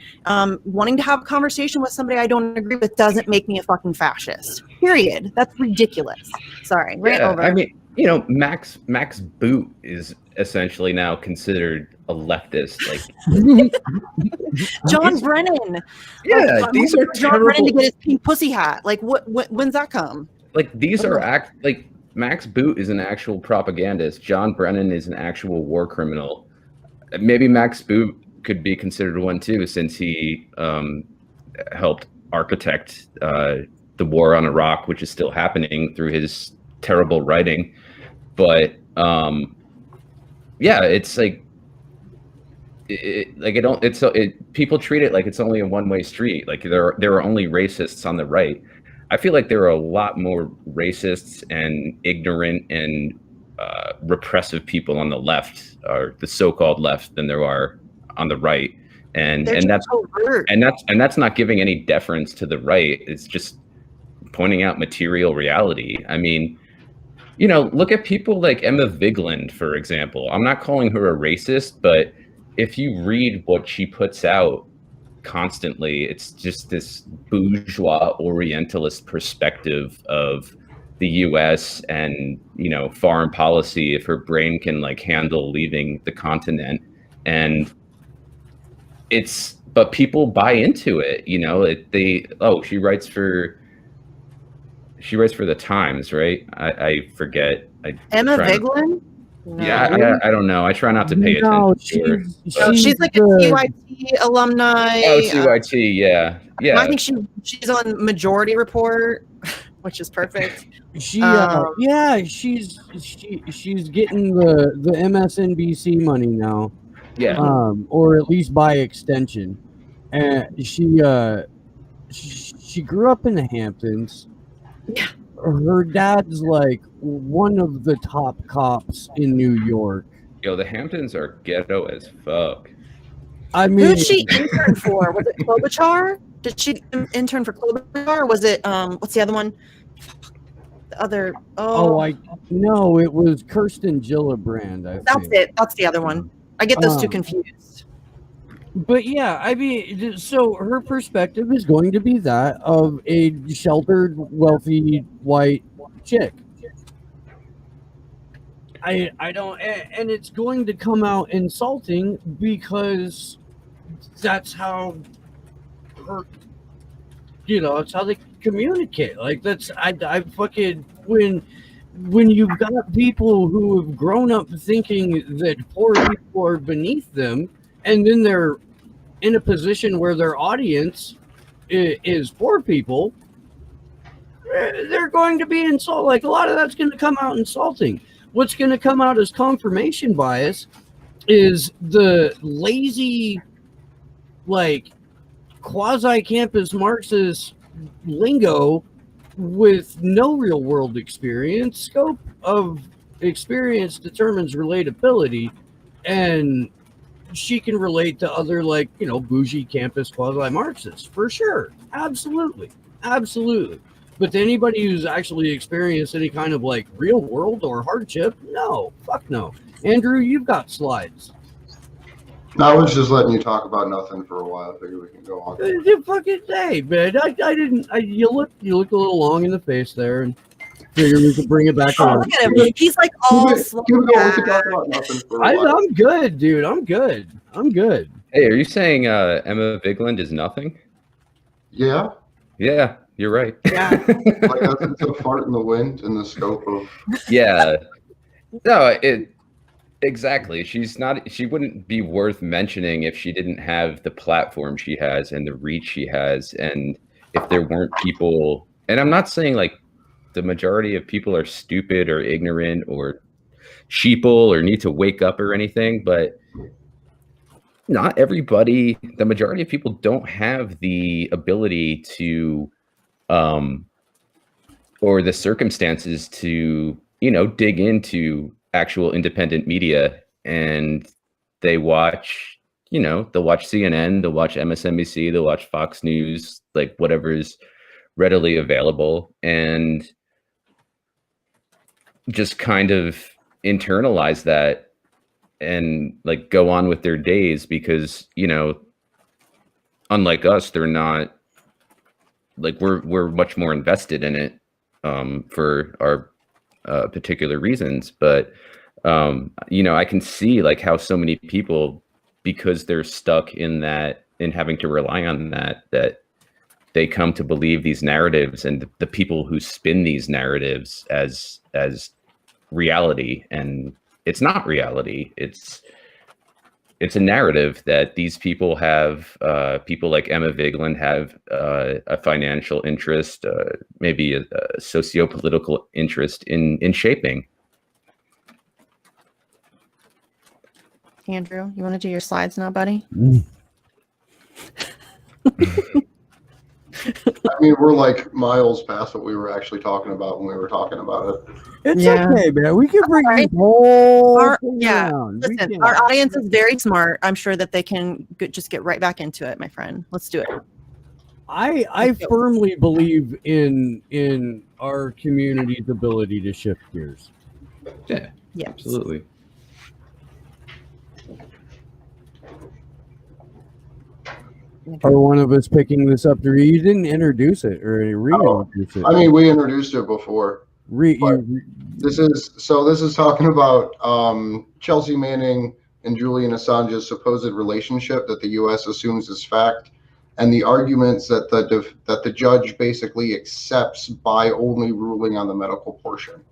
wanting to have a conversation with somebody I don't agree with doesn't make me a fucking fascist. Period. That's ridiculous. Sorry. Rant over. I mean, you know, Max Boot is essentially now considered a leftist. Like John Brennan. Yeah, these are John terrible. Brennan to get his pink pussy hat. Like, when's that come? Like, these are like Max Boot is an actual propagandist. John Brennan is an actual war criminal. Maybe Max Boot could be considered one too, since he helped architect the war on Iraq, which is still happening through his terrible writing. But yeah, it's like people treat it like it's only a one-way street. Like there are only racists on the right. I feel like there are a lot more racists and ignorant and repressive people on the left, or the so-called left, than there are on the right. And that's not giving any deference to the right. It's just pointing out material reality. I mean, you know, look at people like Emma Vigeland, for example. I'm not calling her a racist, but if you read what she puts out constantly, it's just this bourgeois orientalist perspective of the US and, you know, foreign policy, if her brain can like handle leaving the continent. And but people buy into it, you know. She writes for the Times, right? I forget. Emma Vigeland? No. Yeah, I don't know. I try not to pay attention to her. She's like a CYT alumni. Oh, CYT, yeah. I think she's on Majority Report, which is perfect. She's getting the MSNBC money now. Yeah. Or at least by extension. And she grew up in the Hamptons. Yeah. Her dad's like one of the top cops in New York. Yo, the Hamptons are ghetto as fuck. I mean, who did she intern for? Was it Klobuchar? Did she intern for Klobuchar? Or was it what's the other one? The other no, it was Kirsten Gillibrand. That's it. That's the other one. I get those two confused. But yeah, I mean, so her perspective is going to be that of a sheltered, wealthy, white chick. I don't, and it's going to come out insulting because that's how her, you know, it's how they communicate. Like I fucking, when you've got people who have grown up thinking that poor people are beneath them, and then they're in a position where their audience is poor people, they're going to be insult. Like a lot of that's going to come out insulting. What's going to come out as confirmation bias is the lazy, like quasi-campus Marxist lingo with no real world experience. Scope of experience determines relatability, and she can relate to other, like, you know, bougie campus quasi-Marxists for sure. Absolutely. But to anybody who's actually experienced any kind of like real world or hardship, no, fuck no. Andrew, you've got slides. I was just letting you talk about nothing for a while. I figured we can go on. You fucking day, man. I didn't. You look a little long in the face there, and figured we could bring it back around. Look at him. He's like all slow. Keep it going. We can talk about nothing for a while. I'm good, dude. I'm good. Hey, are you saying Emma Vigland is nothing? Yeah. Yeah, you're right. Yeah. Like that's a fart in the wind in the scope of. Yeah. No, exactly. She wouldn't be worth mentioning if she didn't have the platform she has and the reach she has. And if there weren't people, and I'm not saying like the majority of people are stupid or ignorant or sheeple or need to wake up or anything, but not everybody, the majority of people don't have the ability to, or the circumstances to, you know, dig into actual independent media. And they watch, you know, they'll watch CNN, they'll watch MSNBC, they'll watch Fox News, like whatever's readily available, and just kind of internalize that and like go on with their days because, you know, unlike us, they're not like we're much more invested in it for our particular reasons. But you know, I can see like how so many people, because they're stuck in that and having to rely on that they come to believe these narratives and the people who spin these narratives as reality. And it's not reality. It's a narrative that these people have, people like Emma Vigland have a financial interest, maybe a socio-political interest in shaping. Andrew, you want to do your slides now, buddy? I mean, we're like miles past what we were actually talking about when we were talking about it. It's Yeah. okay, man. We can bring Alright. the whole thing Yeah. around. We Listen, can. our audience is very smart. I'm sure that they can just get right back into it, my friend. Let's do it. I firmly believe in our community's ability to shift gears. Yeah, Yeah. absolutely. Or one of us picking this up to read. You didn't introduce it or reintroduce it. I mean, we introduced it before. This is talking about Chelsea Manning and Julian Assange's supposed relationship that the U.S. assumes as fact, and the arguments that the judge basically accepts by only ruling on the medical portion.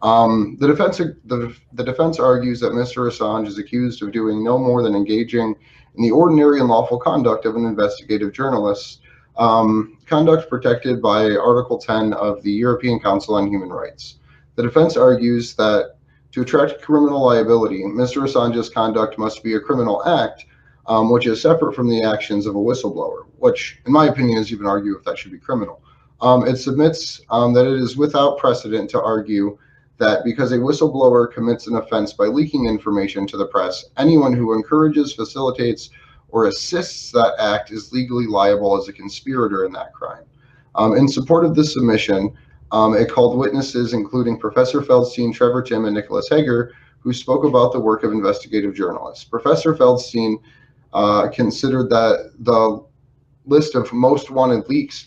The defense argues that Mr. Assange is accused of doing no more than engaging in the ordinary and lawful conduct of an investigative journalist, conduct protected by Article 10 of the European Council on Human Rights. The defense argues that to attract criminal liability, Mr. Assange's conduct must be a criminal act, which is separate from the actions of a whistleblower, which, in my opinion, is even argue if that should be criminal. It submits that it is without precedent to argue that because a whistleblower commits an offense by leaking information to the press, anyone who encourages, facilitates, or assists that act is legally liable as a conspirator in that crime. In support of this submission, it called witnesses including Professor Feldstein, Trevor Timm, and Nicholas Hager, who spoke about the work of investigative journalists. Professor Feldstein considered that the list of most wanted leaks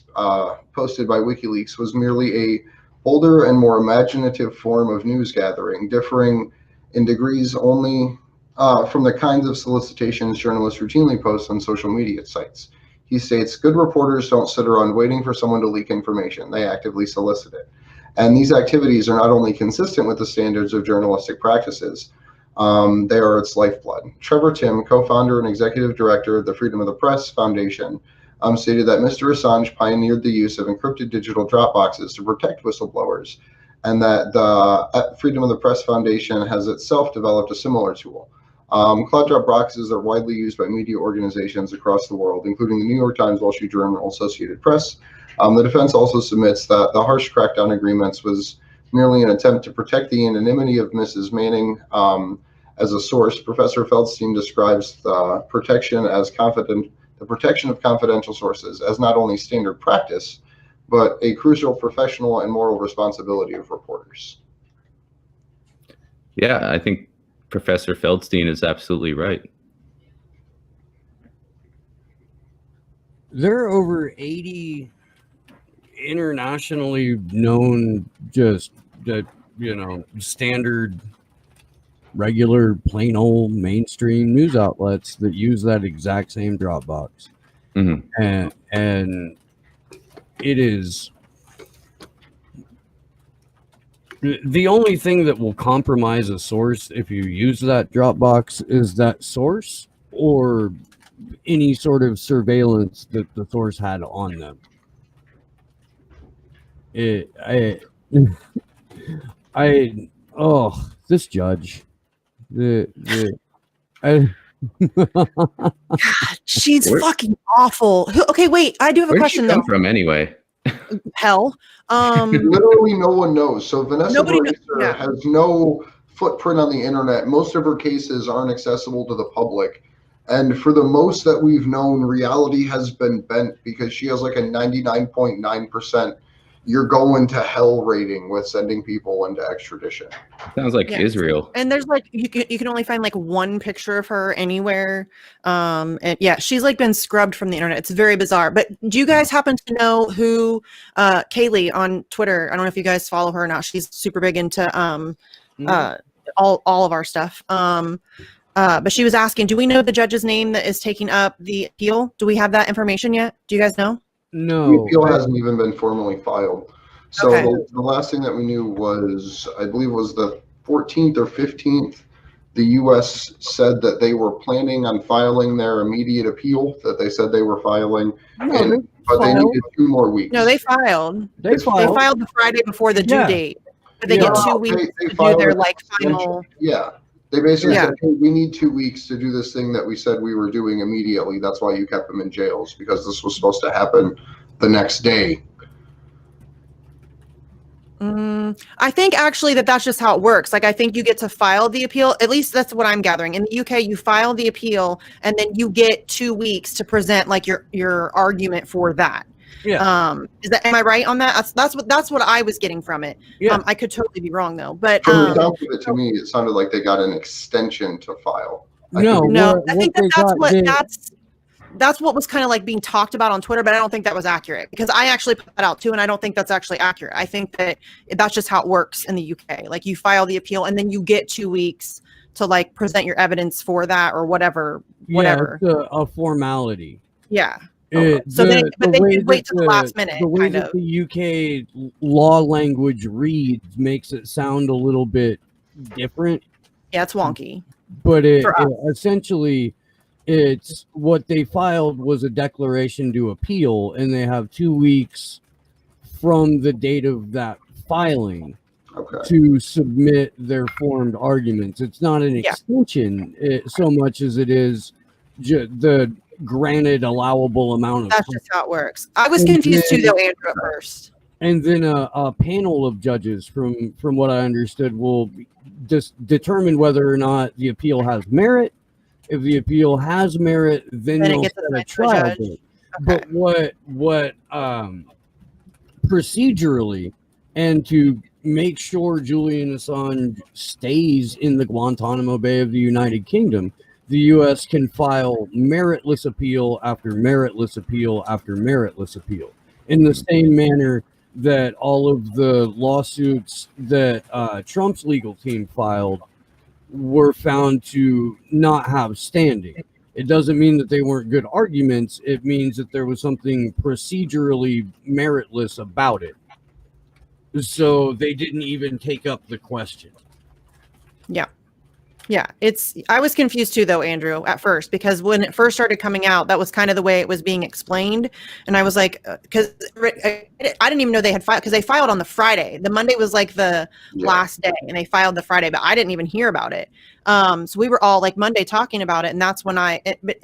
posted by WikiLeaks was merely a bolder and more imaginative form of news gathering, differing in degrees only from the kinds of solicitations journalists routinely post on social media sites. He states, good reporters don't sit around waiting for someone to leak information. They actively solicit it. And these activities are not only consistent with the standards of journalistic practices, they are its lifeblood. Trevor Timm, co-founder and executive director of the Freedom of the Press Foundation, stated that Mr. Assange pioneered the use of encrypted digital drop boxes to protect whistleblowers, and that the Freedom of the Press Foundation has itself developed a similar tool. Cloud drop boxes are widely used by media organizations across the world, including the New York Times, Wall Street Journal, Associated Press. The defense also submits that the harsh crackdown agreements was merely an attempt to protect the anonymity of Mrs. Manning. As a source, Professor Feldstein describes the protection of confidential sources as not only standard practice, but a crucial professional and moral responsibility of reporters. Yeah, I think Professor Feldstein is absolutely right. There are over 80 internationally known, just that, standard, regular, plain old mainstream news outlets that use that exact same Dropbox. Mm-hmm. And it is the only thing that will compromise a source if you use that Dropbox is that source or any sort of surveillance that the source had on them. This judge, God, she's fucking awful. Okay, wait, I do have a Where did question she come though. from anyway? Hell, Literally no one knows. So Vanessa Nobody knows, Bracer yeah. has no footprint on the internet. Most of her cases aren't accessible to the public. And for the most that we've known, reality has been bent because she has like a 99.9% you're going to hell rating with sending people into extradition. Sounds like Yeah. Israel. And there's like you can only find like one picture of her anywhere. And yeah, she's like been scrubbed from the internet. It's very bizarre. But do you guys happen to know who Kaylee on Twitter? I don't know if you guys follow her or not. She's super big into all of our stuff. But she was asking, do we know the judge's name that is taking up the appeal? Do we have that information yet? Do you guys know? No. The appeal hasn't even been formally filed. So Okay. the last thing that we knew was, I believe, was the 14th or 15th. The U.S. said that they were planning on filing their immediate appeal, that they said they were filing, but they needed 2 more weeks. No, they filed. They They filed the Friday before the due Yeah. date, but they get 2 weeks They to do filed their an like extension. final. Yeah. They basically Yeah. said, hey, we need 2 weeks to do this thing that we said we were doing immediately. That's why you kept them in jails, because this was supposed to happen the next day. I think actually that's just how it works. Like, I think you get to file the appeal. At least that's what I'm gathering. In the UK, you file the appeal and then you get 2 weeks to present like your argument for that. Yeah. Am I right on that? That's what I was getting from it. Yeah. I could totally be wrong though, but From the sound of it, to me, it sounded like they got an extension to file. No, I think that's what was kind of like being talked about on Twitter, but I don't think that was accurate because I actually put that out too, and I don't think that's actually accurate. I think that's just how it works in the UK. Like, you file the appeal and then you get 2 weeks to like present your evidence for that or whatever. Yeah, it's a formality. Yeah. They did wait till the last minute. The way that the UK law language reads makes it sound a little bit different. Yeah, it's wonky. But essentially, it's what they filed was a declaration to appeal, and they have 2 weeks from the date of that filing to submit their formed arguments. It's not an extension so much as it is the granted allowable amount of. That's just how it works. I was confused too, though, Andrew, at first. And then a panel of judges, from what I understood, will just determine whether or not the appeal has merit. If the appeal has merit, then they'll set a trial date. But what procedurally, and to make sure Julian Assange stays in the Guantanamo Bay of the United Kingdom, the U.S. can file meritless appeal after meritless appeal after meritless appeal, in the same manner that all of the lawsuits that Trump's legal team filed were found to not have standing. It doesn't mean that they weren't good arguments. It means that there was something procedurally meritless about it. So they didn't even take up the question. Yeah. Yeah, I was confused too, though, Andrew, at first, because when it first started coming out, that was kind of the way it was being explained. And I was like, because I didn't even know they had filed, because they filed on the Friday. The Monday was like the last day, and they filed the Friday, but I didn't even hear about it. So we were all like Monday talking about it. And that's when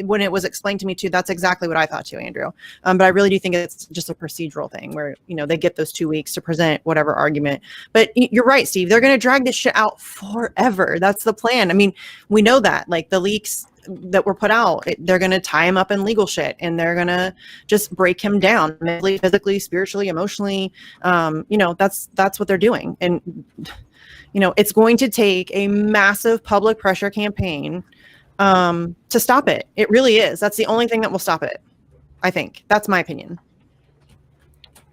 when it was explained to me too, that's exactly what I thought too, Andrew. But I really do think it's just a procedural thing where, they get those 2 weeks to present whatever argument. But you're right, Steve, they're going to drag this shit out forever. That's the plan. I mean, we know that, like, the leaks that were put out, they're going to tie him up in legal shit, and they're going to just break him down mentally, physically, spiritually, emotionally. That's what they're doing. And, it's going to take a massive public pressure campaign to stop it. It really is. That's the only thing that will stop it, I think. That's my opinion.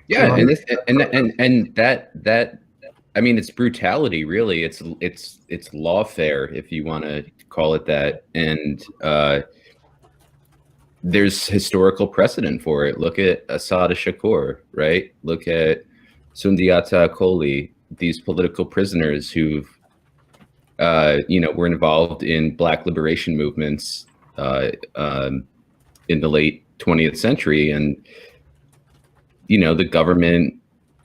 Yeah, and that I mean, it's brutality, really. It's lawfare, if you want to call it that. And there's historical precedent for it. Look at Assad Shakur, right? Look at Sundiata Acoli, these political prisoners who've, were involved in Black liberation movements in the late 20th century. And, the government,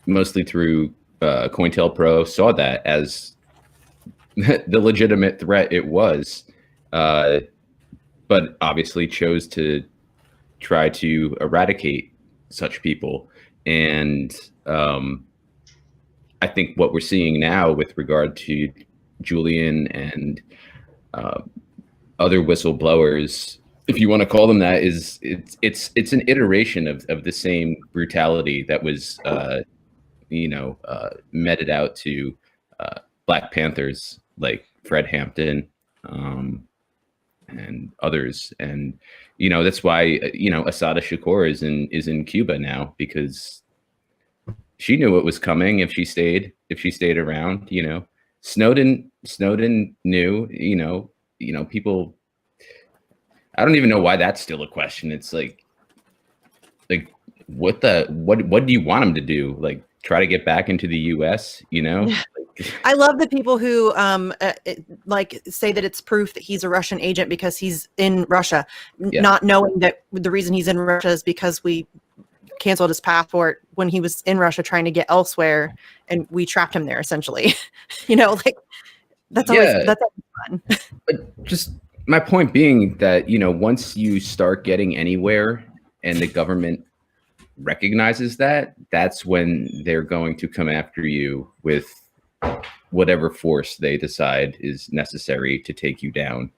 mostly through COINTELPRO, saw that as the legitimate threat it was, but obviously chose to try to eradicate such people. And I think what we're seeing now with regard to Julian and other whistleblowers, if you want to call them that, is it's an iteration of the same brutality that was meted out to Black Panthers like Fred Hampton and others. And that's why Assata Shakur is in Cuba now, because she knew what was coming if she stayed around. Snowden knew. People, I don't even know why that's still a question. It's like what do you want him to do? Like, try to get back into the US, I love the people who say that it's proof that he's a Russian agent because he's in Russia, not knowing that the reason he's in Russia is because we canceled his passport when he was in Russia trying to get elsewhere, and we trapped him there essentially. That's always fun. But just my point being that, once you start getting anywhere and the government recognizes that, that's when they're going to come after you with whatever force they decide is necessary to take you down,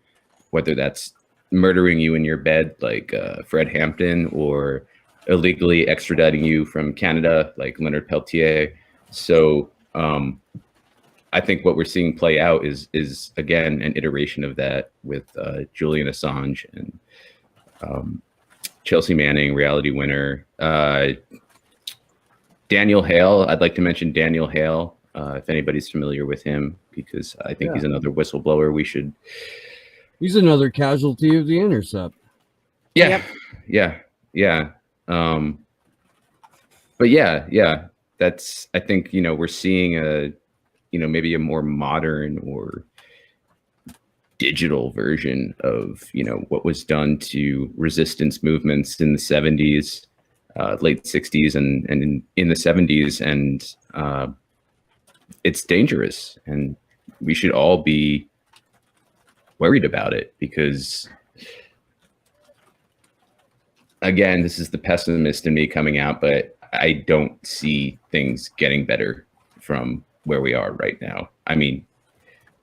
whether that's murdering you in your bed like Fred Hampton, or illegally extraditing you from Canada like Leonard Peltier. So I think what we're seeing play out is again an iteration of that with Julian Assange and Chelsea Manning, reality winner. Daniel Hale, I'd like to mention Daniel Hale, if anybody's familiar with him, because I think he's another whistleblower we should. He's another casualty of The Intercept. Yeah. But that's, I think, we're seeing a, maybe a more modern or digital version of, what was done to resistance movements in the 70s, late 60s and in the 70s. And it's dangerous, and we should all be worried about it, because again, this is the pessimist in me coming out, but I don't see things getting better from where we are right now. I mean,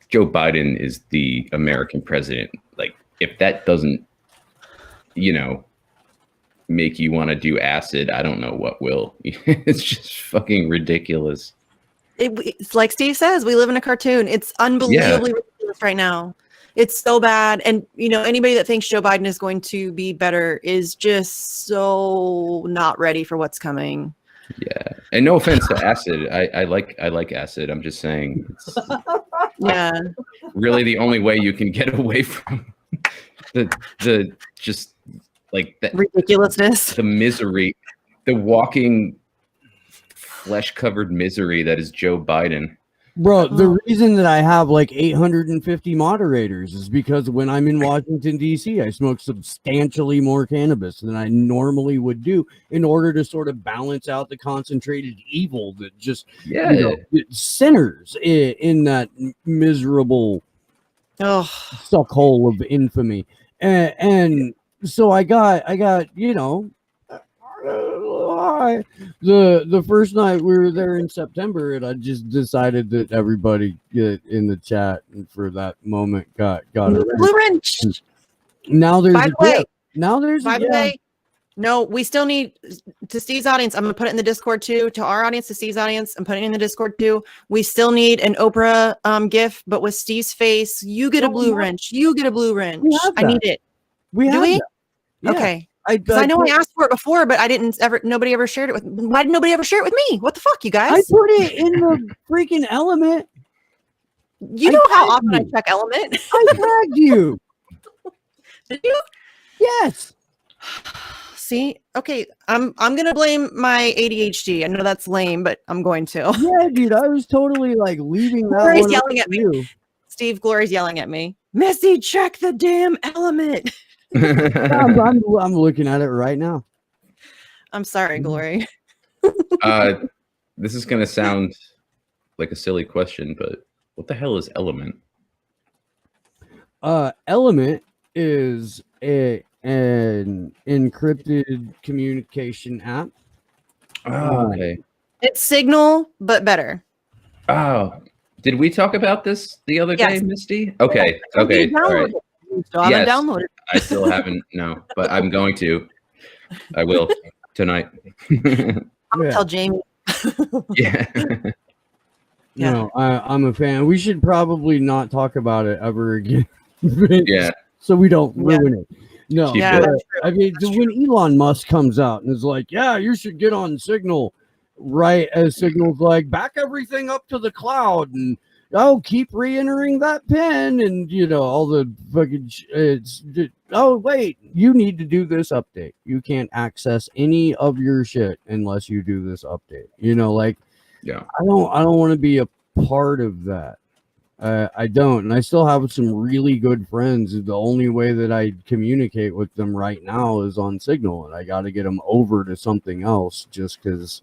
Joe Biden is the American president. Like, if that doesn't, make you want to do acid, I don't know what will. It's just fucking ridiculous. It's like Steve says, we live in a cartoon. It's unbelievably ridiculous right now. It's so bad. And, anybody that thinks Joe Biden is going to be better is just so not ready for what's coming. Yeah. And no offense to acid. I like acid. I'm just saying. Yeah. Really the only way you can get away from the just like that ridiculousness, the misery, the walking flesh-covered misery that is Joe Biden. Bro, the reason that I have like 850 moderators is because when I'm in Washington, D.C., I smoke substantially more cannabis than I normally would do in order to sort of balance out the concentrated evil that just, it sinners in that miserable suckhole of infamy. And so I got, the first night we were there in September, and I just decided that everybody get in the chat, and for that moment got it. Blue wrench. Now there's By the way, no, we still need, to Steve's audience, I'm gonna put it in the Discord too. To our audience, to Steve's audience, I'm putting it in the Discord too. We still need an Oprah GIF, but with Steve's face. You get a blue wrench. You get a blue wrench. I need it. Do we? Yeah. Okay. Because I know I asked for it before, but nobody ever shared it with me. Why did nobody ever share it with me? What the fuck, you guys? I put it in the freaking Element. You know how often I check Element? I tagged you. Did you? Yes. See, okay, I'm gonna blame my ADHD. I know that's lame, but I'm going to. Yeah, dude, I was totally like leaving that. Glory's yelling at me. Steve, Glory's yelling at me. Missy, check the damn Element. I'm looking at it right now. I'm sorry, Glory. This is gonna sound like a silly question, but what the hell is Element? Element is an encrypted communication app. Oh, okay. It's Signal, but better. Oh, did we talk about this the other day, Misty? Okay, okay, all right. Still haven't downloaded. I still haven't, no, but I'm going to. I will tonight. I'll tell Jamie. Yeah. No, I'm a fan. We should probably not talk about it ever again. Yeah. So we don't ruin it. No. Yeah, I mean, when Elon Musk comes out and is like, yeah, you should get on Signal, right? As Signal's like, back everything up to the cloud and keep re-entering that pin and all the fucking wait, you need to do this update. You can't access any of your shit unless you do this update. Yeah. I don't want to be a part of that. I don't, and I still have some really good friends. The only way that I communicate with them right now is on Signal, and I got to get them over to something else just because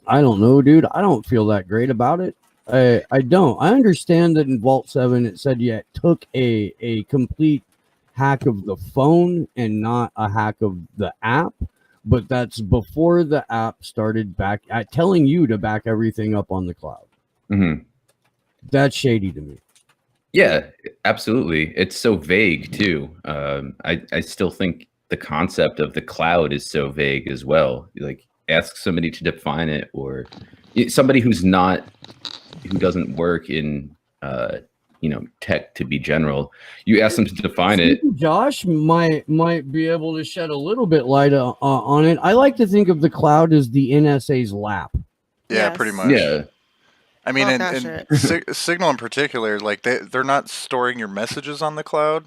I don't know, dude. I don't feel that great about it. I don't. I understand that in Vault 7 it said it took a complete hack of the phone and not a hack of the app, but that's before the app started back at telling you to back everything up on the cloud. Mm-hmm. That's shady to me. Yeah, absolutely. It's so vague too. I still think the concept of the cloud is so vague as well. Like, ask somebody to define it, or somebody who doesn't work in tech to be general. You ask them to define it. Josh might be able to shed a little bit light on it. I like to think of the cloud as the NSA's lap. Yeah, Yes. pretty much. Yeah. I mean, and Signal in particular, like they're not storing your messages on the cloud,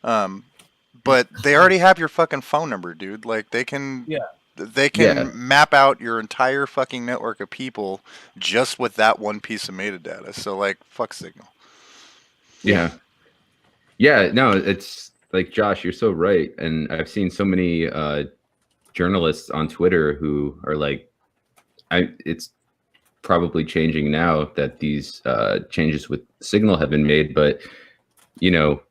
but they already have your fucking phone number, dude. Like they can map out your entire fucking network of people just with that one piece of metadata. So like, fuck Signal. Yeah. Yeah, no, it's like, Josh, you're so right. And I've seen so many journalists on Twitter who are like, it's probably changing now that these changes with Signal have been made, but DM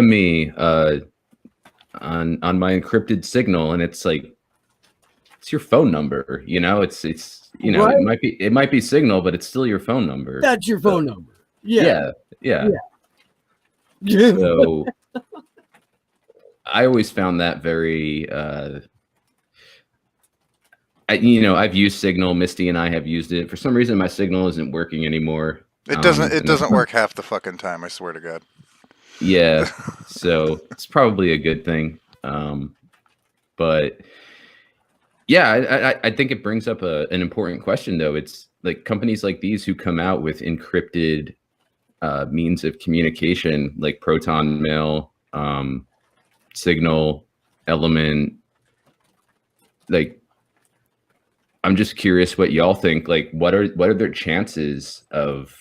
me on my encrypted Signal, and it's like, it's your phone number, it's right? it might be Signal, but it's still your phone number. That's your phone number. Yeah. So I always found that very I've used Signal. Misty and I have used it. For some reason, my Signal isn't working anymore. It doesn't work half the fucking time, I swear to God. Yeah, so it's probably a good thing. But yeah, I think it brings up an important question, though. It's like companies like these who come out with encrypted means of communication, like Proton Mail, Signal, Element, like, I'm just curious what y'all think. Like, what are their chances of,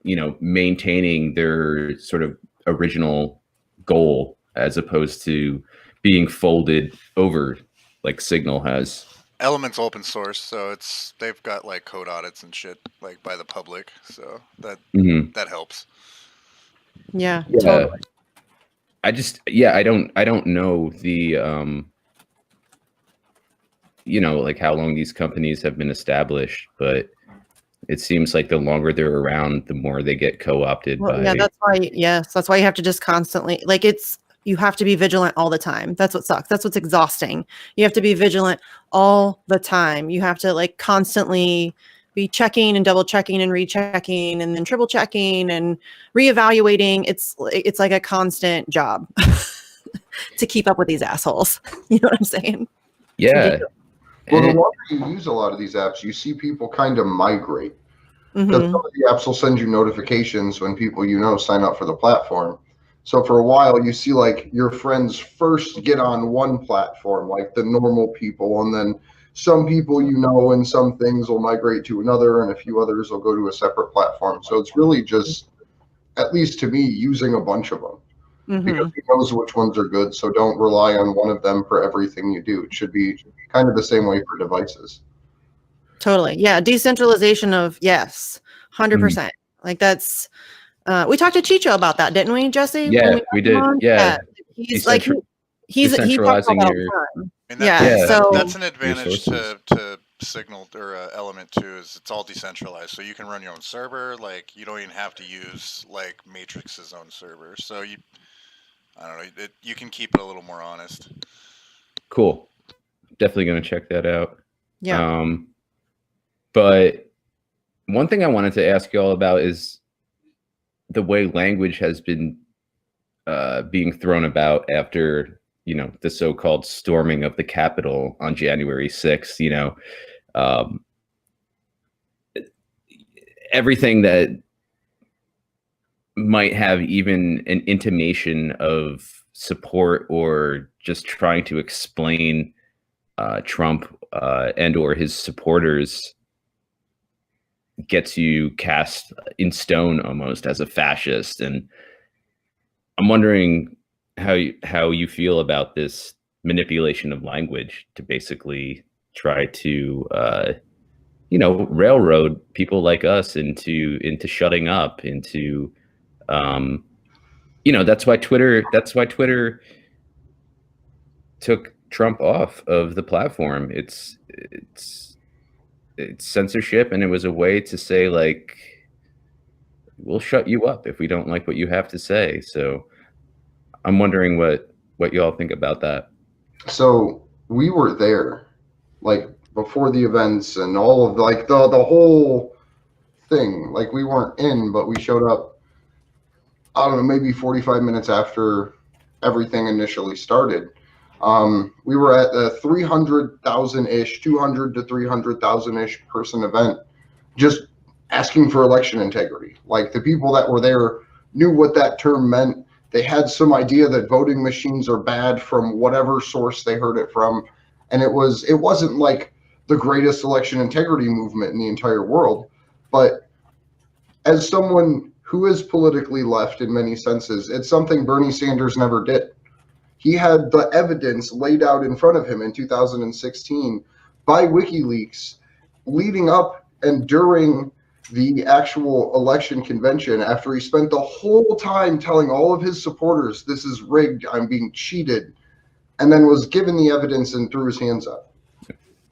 maintaining their sort of original goal as opposed to being folded over like Signal has? Element's open source, so they've got like code audits and shit like by the public, so that helps. Yeah, totally. I don't know the like how long these companies have been established, but it seems like the longer they're around, the more they get co-opted. Yeah, that's why you have to just constantly, like, you have to be vigilant all the time. That's what sucks. That's what's exhausting. You have to be vigilant all the time. You have to like constantly be checking and double checking and rechecking and then triple checking and reevaluating. It's like a constant job to keep up with these assholes. You know what I'm saying? Yeah. Well, the longer you use a lot of these apps, you see people kind of migrate. Because some of the apps will send you notifications when people sign up for the platform. So for a while, you see like your friends first get on one platform, like the normal people, and then some people and some things will migrate to another, and a few others will go to a separate platform. So it's really just, at least to me, using a bunch of them. Because he knows which ones are good, so don't rely on one of them for everything you do. It should be kind of the same way for devices. Totally. Yeah. Decentralization of 100%. Like that's, we talked to Chicho about that, didn't we, Jesse? Yeah, we did. Yeah. He's like, he talks about all the time. And so that's an advantage to Signal or Element too, is it's all decentralized. So you can run your own server. Like you don't even have to use like Matrix's own server. So I don't know, you can keep it a little more honest. Cool. Definitely going to check that out. Yeah. But one thing I wanted to ask you all about is the way language has been being thrown about after, the so-called storming of the Capitol on January 6th, everything that might have even an intimation of support or just trying to explain Trump and or his supporters gets you cast in stone almost as a fascist. And I'm wondering how you feel about this manipulation of language to basically try to railroad people like us into shutting up, into that's why Twitter took Trump off of the platform. It's censorship, and it was a way to say, like, we'll shut you up if we don't like what you have to say. So I'm wondering what you all think about that. So we were there, like, before the events and all of like the whole thing. Like, we weren't in, but we showed up, I don't know, maybe 45 minutes after everything initially started. We were at a 300,000-ish, 200 to 300,000-ish person event, just asking for election integrity. Like, the people that were there knew what that term meant. They had some idea that voting machines are bad from whatever source they heard it from. And it wasn't like the greatest election integrity movement in the entire world. But as someone who is politically left in many senses, it's something Bernie Sanders never did. He had the evidence laid out in front of him in 2016 by WikiLeaks leading up and during the actual election convention, after he spent the whole time telling all of his supporters, this is rigged, I'm being cheated, and then was given the evidence and threw his hands up.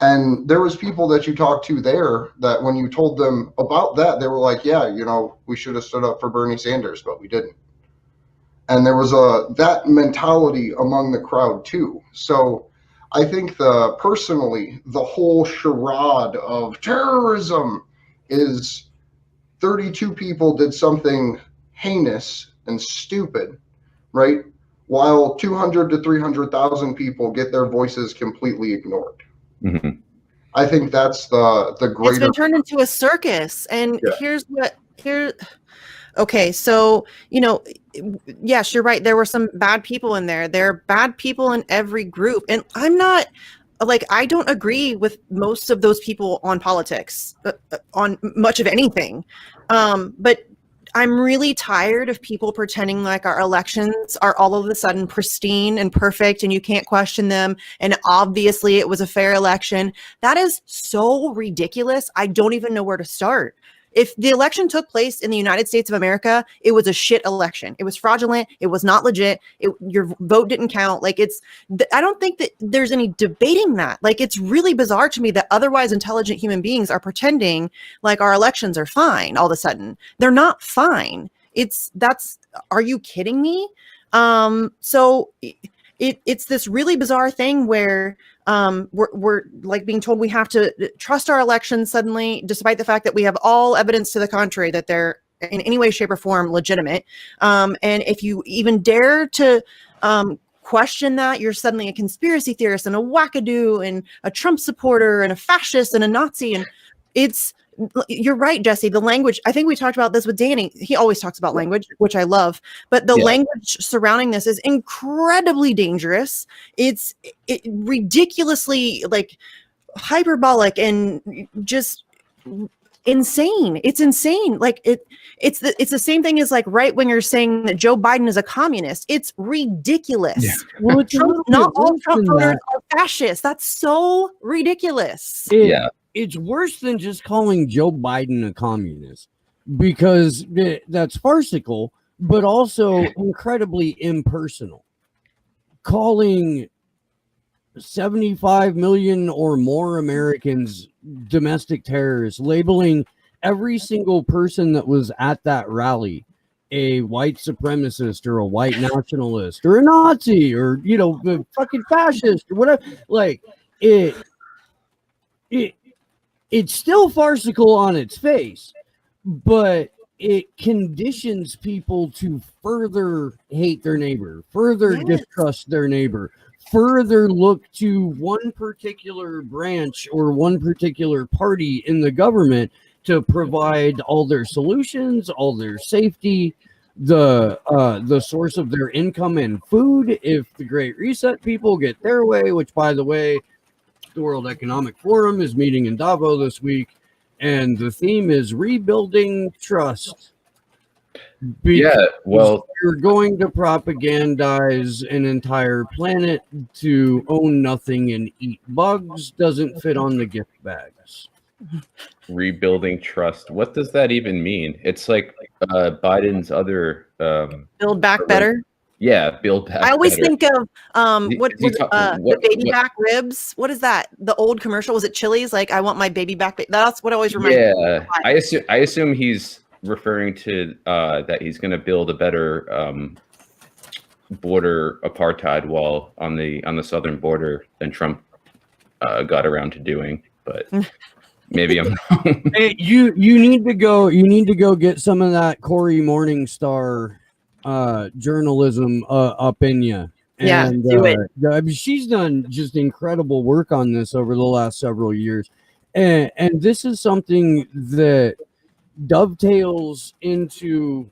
And there was people that you talked to there that when you told them about that, they were like, yeah, we should have stood up for Bernie Sanders, but we didn't. And there was that mentality among the crowd too. So I think personally, the whole charade of terrorism is 32 people did something heinous and stupid, right? While 200 to 300,000 people get their voices completely ignored. Mm-hmm. I think that's the greater. It's been turned into a circus. And okay, so, yes, you're right. There were some bad people in there. There are bad people in every group. And I'm not like, I don't agree with most of those people on politics, on much of anything. But I'm really tired of people pretending like our elections are all of a sudden pristine and perfect and you can't question them. And obviously it was a fair election. That is so ridiculous. I don't even know where to start. If the election took place in the United States of America, it was a shit election. It was fraudulent. It was not legit. Your vote didn't count. Like, I don't think that there's any debating that. Like, it's really bizarre to me that otherwise intelligent human beings are pretending like our elections are fine all of a sudden. They're not fine. Are you kidding me? So it's this really bizarre thing where we're like being told we have to trust our elections suddenly, despite the fact that we have all evidence to the contrary that they're in any way, shape, or form legitimate. And if you even dare to question that, you're suddenly a conspiracy theorist and a wackadoo and a Trump supporter and a fascist and a Nazi. And you're right, Jesse. The language, I think we talked about this with Danny. He always talks about language, which I love, but the language surrounding this is incredibly dangerous. It's ridiculously like hyperbolic and just insane. It's insane. Like it's the same thing as like right wingers saying that Joe Biden is a communist. It's ridiculous. Yeah. Well, not all Trump voters are fascists. That's so ridiculous. It's worse than just calling Joe Biden a communist, because that's farcical, but also incredibly impersonal. Calling 75 million or more Americans domestic terrorists, labeling every single person that was at that rally a white supremacist or a white nationalist or a Nazi or, a fucking fascist or whatever. Like, it's still farcical on its face, but it conditions people to further hate their neighbor, further distrust their neighbor, further look to one particular branch or one particular party in the government to provide all their solutions, all their safety, the source of their income and food. If the Great Reset people get their way, which, by the way, the World Economic Forum is meeting in Davos this week, and the theme is rebuilding trust. Well, you're going to propagandize an entire planet to own nothing and eat bugs doesn't fit on the gift bags. Rebuilding trust. What does that even mean? It's like Biden's other Build Back Better. Yeah, Build Back. I always Better. think of the baby back ribs. What is that? The old commercial, was it Chili's? Like, I want my baby back. That's what always reminds me. Yeah, I assume he's referring to that he's going to build a better border apartheid wall on the southern border than Trump got around to doing. But maybe I'm wrong. Hey, you need to go get some of that Cory Morningstar journalism up in you. And, do it. I mean, she's done just incredible work on this over the last several years, and this is something that dovetails into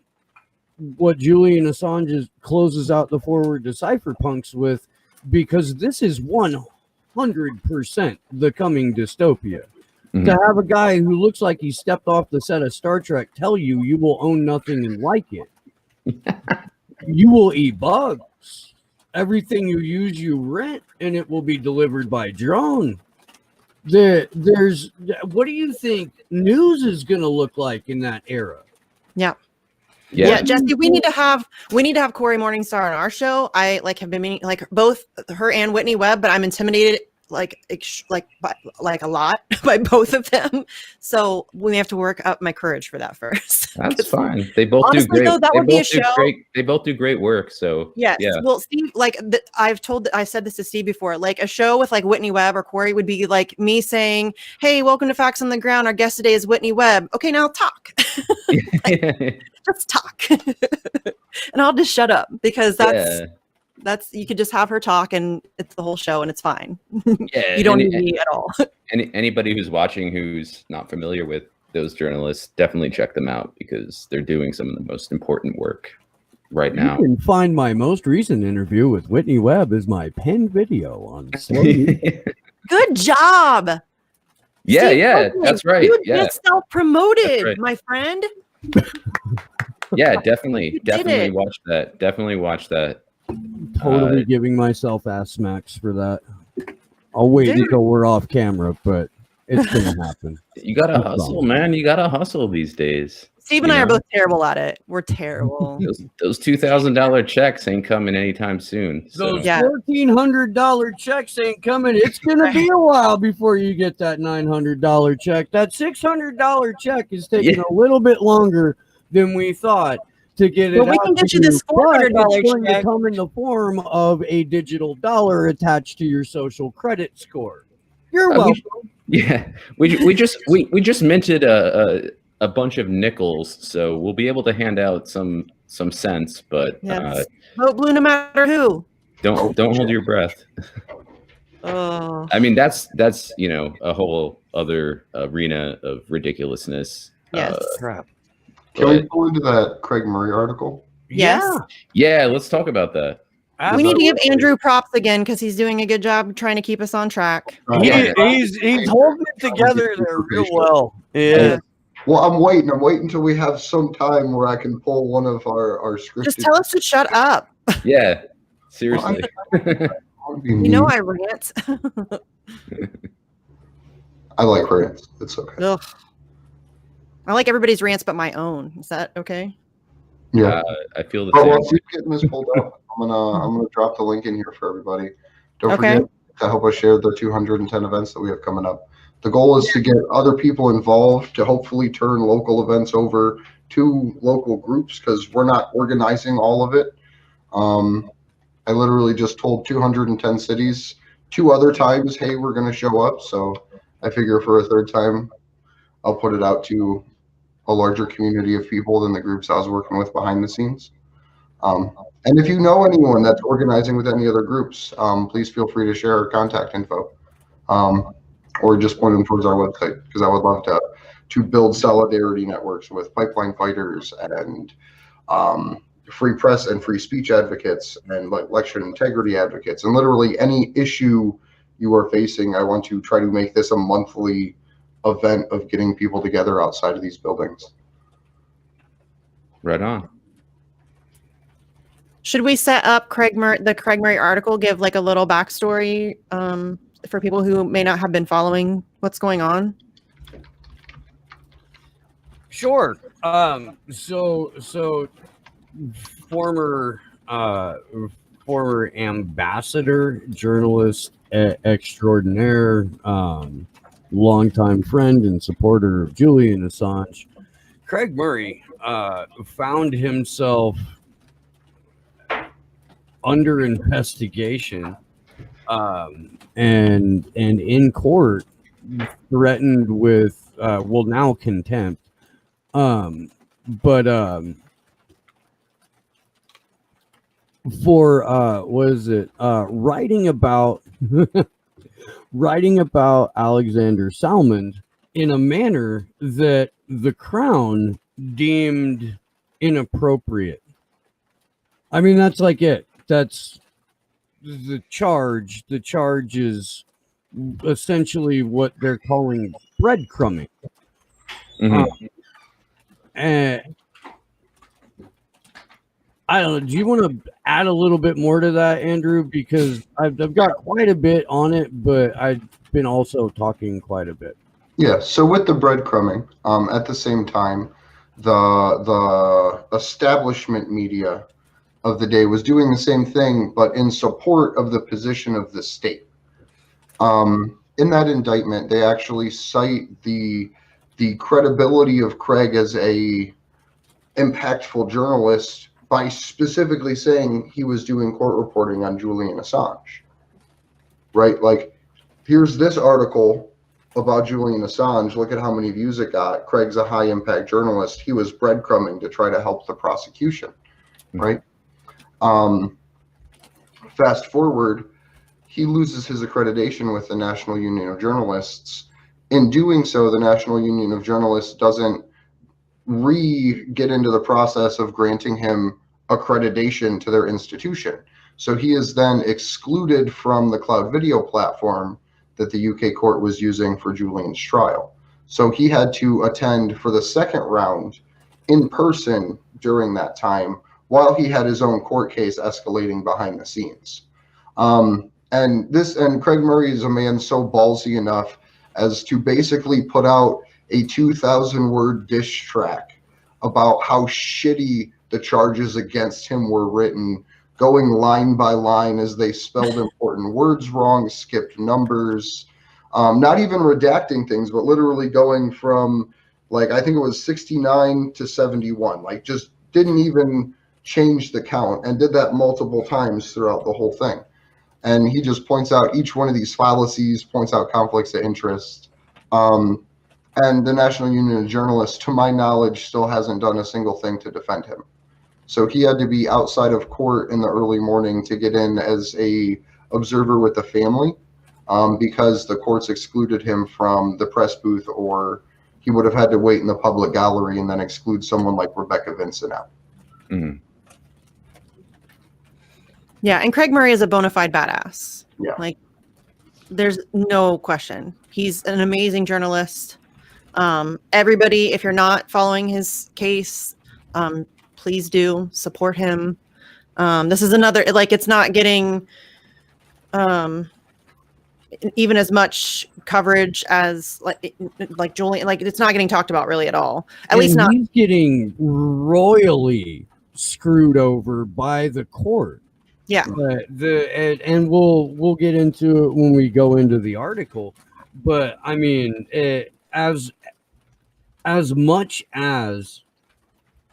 what Julian Assange closes out the forward to cypherpunks with, because this is 100% the coming dystopia. Mm-hmm. To have a guy who looks like he stepped off the set of Star Trek tell you will own nothing and like it. You will eat bugs. Everything you use, you rent, and it will be delivered by drone. There's what do you think news is going to look like in that era? Yeah, Jesse, we need to have Cory Morningstar on our show. I have been meaning, both her and Whitney Webb, but I'm intimidated a lot by both of them. So we have to work up my courage for that first. That's fine. They both do great. That would be a show. They both do great work. So yes. Yeah. Well, Steve, I said this to Steve before, like a show with like Whitney Webb or Cory would be like me saying, "Hey, welcome to Facts on the Ground. Our guest today is Whitney Webb. Okay, now talk." Let's talk. And I'll just shut up, because that's you could just have her talk and it's the whole show and it's fine. Yeah, you don't need me at all. Anybody who's watching who's not familiar with those journalists, definitely check them out, because they're doing some of the most important work right now. You can find my most recent interview with Whitney Webb as my pinned video on Good job. Yeah, Steve yeah, Brooklyn, that's right. You Yeah, just self-promoted, That's right. my friend. yeah, definitely, You did definitely it. watch that. Definitely watch that. Totally giving myself ass smacks for that. I'll wait Dude. until we're off camera, but it's gonna happen. You gotta No hustle, problem. man. You gotta hustle these days. Steve and I are both terrible at it. We're terrible. Those $2,000 checks ain't coming anytime soon. So. Those Yeah. $1,400 checks ain't coming. It's gonna be a while before you get that $900 check. That $600 check is taking a little bit longer than we thought to get it. Well, we can get you this $400 going to check. come in the form of a digital dollar attached to your social credit score. You're welcome. We just minted a bunch of nickels, so we'll be able to hand out some cents, but Yes. Vote blue no matter who. don't hold your breath. Oh. I mean, that's a whole other arena of ridiculousness. Yes. Crap. Can we go into that Craig Murray article? Yes. Yeah, let's talk about that. We need to give Andrew props again because he's doing a good job trying to keep us on track. He's holding it together there real well. Yeah. Well, I'm waiting until we have some time where I can pull one of our scripted. Just tell us to shut up. Yeah, seriously. You know I rant. I like rants. It's okay. Ugh. I like everybody's rants but my own. Is that okay? Yeah. I feel the But same. while you're getting this pulled up, I'm gonna drop the link in here for everybody. Don't forget to help us share the 210 events that we have coming up. The goal is to get other people involved to hopefully turn local events over to local groups because we're not organizing all of it. I literally just told 210 cities 2 other times, hey, we're going to show up. So I figure for a 3rd time, I'll put it out to a larger community of people than the groups I was working with behind the scenes. And if you know anyone that's organizing with any other groups, please feel free to share our contact info. Or just point them towards our website because I would love to build solidarity networks with pipeline fighters and free press and free speech advocates and election integrity advocates and literally any issue you are facing. I want to try to make this a monthly event of getting people together outside of these buildings. Right on. Should we set up the Craig Murray article, give like a little backstory for people who may not have been following what's going on? Sure. So former ambassador, journalist extraordinaire, longtime friend and supporter of Julian Assange, Craig Murray found himself under investigation and in court threatened with now contempt, for writing about writing about Alexander Salmond in a manner that the Crown deemed inappropriate. I mean, that's like it. That's the charge. The charge is essentially what they're calling breadcrumbing. Mm-hmm. And I don't know. Do you want to add a little bit more to that, Andrew? Because I've got quite a bit on it, but I've been also talking quite a bit. Yeah. So with the breadcrumbing, at the same time, the establishment media of the day was doing the same thing, but in support of the position of the state. In that indictment, they actually cite the credibility of Craig as a impactful journalist by specifically saying he was doing court reporting on Julian Assange, right? Like, here's this article about Julian Assange. Look at how many views it got. Craig's a high impact journalist. He was breadcrumbing to try to help the prosecution, right? Fast forward, he loses his accreditation with the National Union of Journalists. In doing so, the National Union of Journalists doesn't get into the process of granting him accreditation to their institution. So he is then excluded from the cloud video platform that the UK court was using for Julian's trial. So he had to attend for the second round in person during that time while he had his own court case escalating behind the scenes. And Craig Murray is a man so ballsy enough as to basically put out a 2,000-word diss track about how shitty the charges against him were written, going line by line as they spelled important words wrong, skipped numbers, not even redacting things, but literally going from, like, I think it was 69 to 71, like just didn't even change the count, and did that multiple times throughout the whole thing. And he just points out each one of these fallacies, points out conflicts of interest. And the National Union of Journalists, to my knowledge, still hasn't done a single thing to defend him. So he had to be outside of court in the early morning to get in as a observer with the family, because the courts excluded him from the press booth, or he would have had to wait in the public gallery and then exclude someone like Rebecca Vincent out. Mm-hmm. Yeah, and Craig Murray is a bona fide badass. Yeah. Like, there's no question. He's an amazing journalist. Everybody, if you're not following his case, please do support him. This is another, like, it's not getting even as much coverage as like Julian, like it's not getting talked about really at all. At least not. He's getting royally screwed over by the court. Yeah. And we'll get into it when we go into the article. But I mean, as much as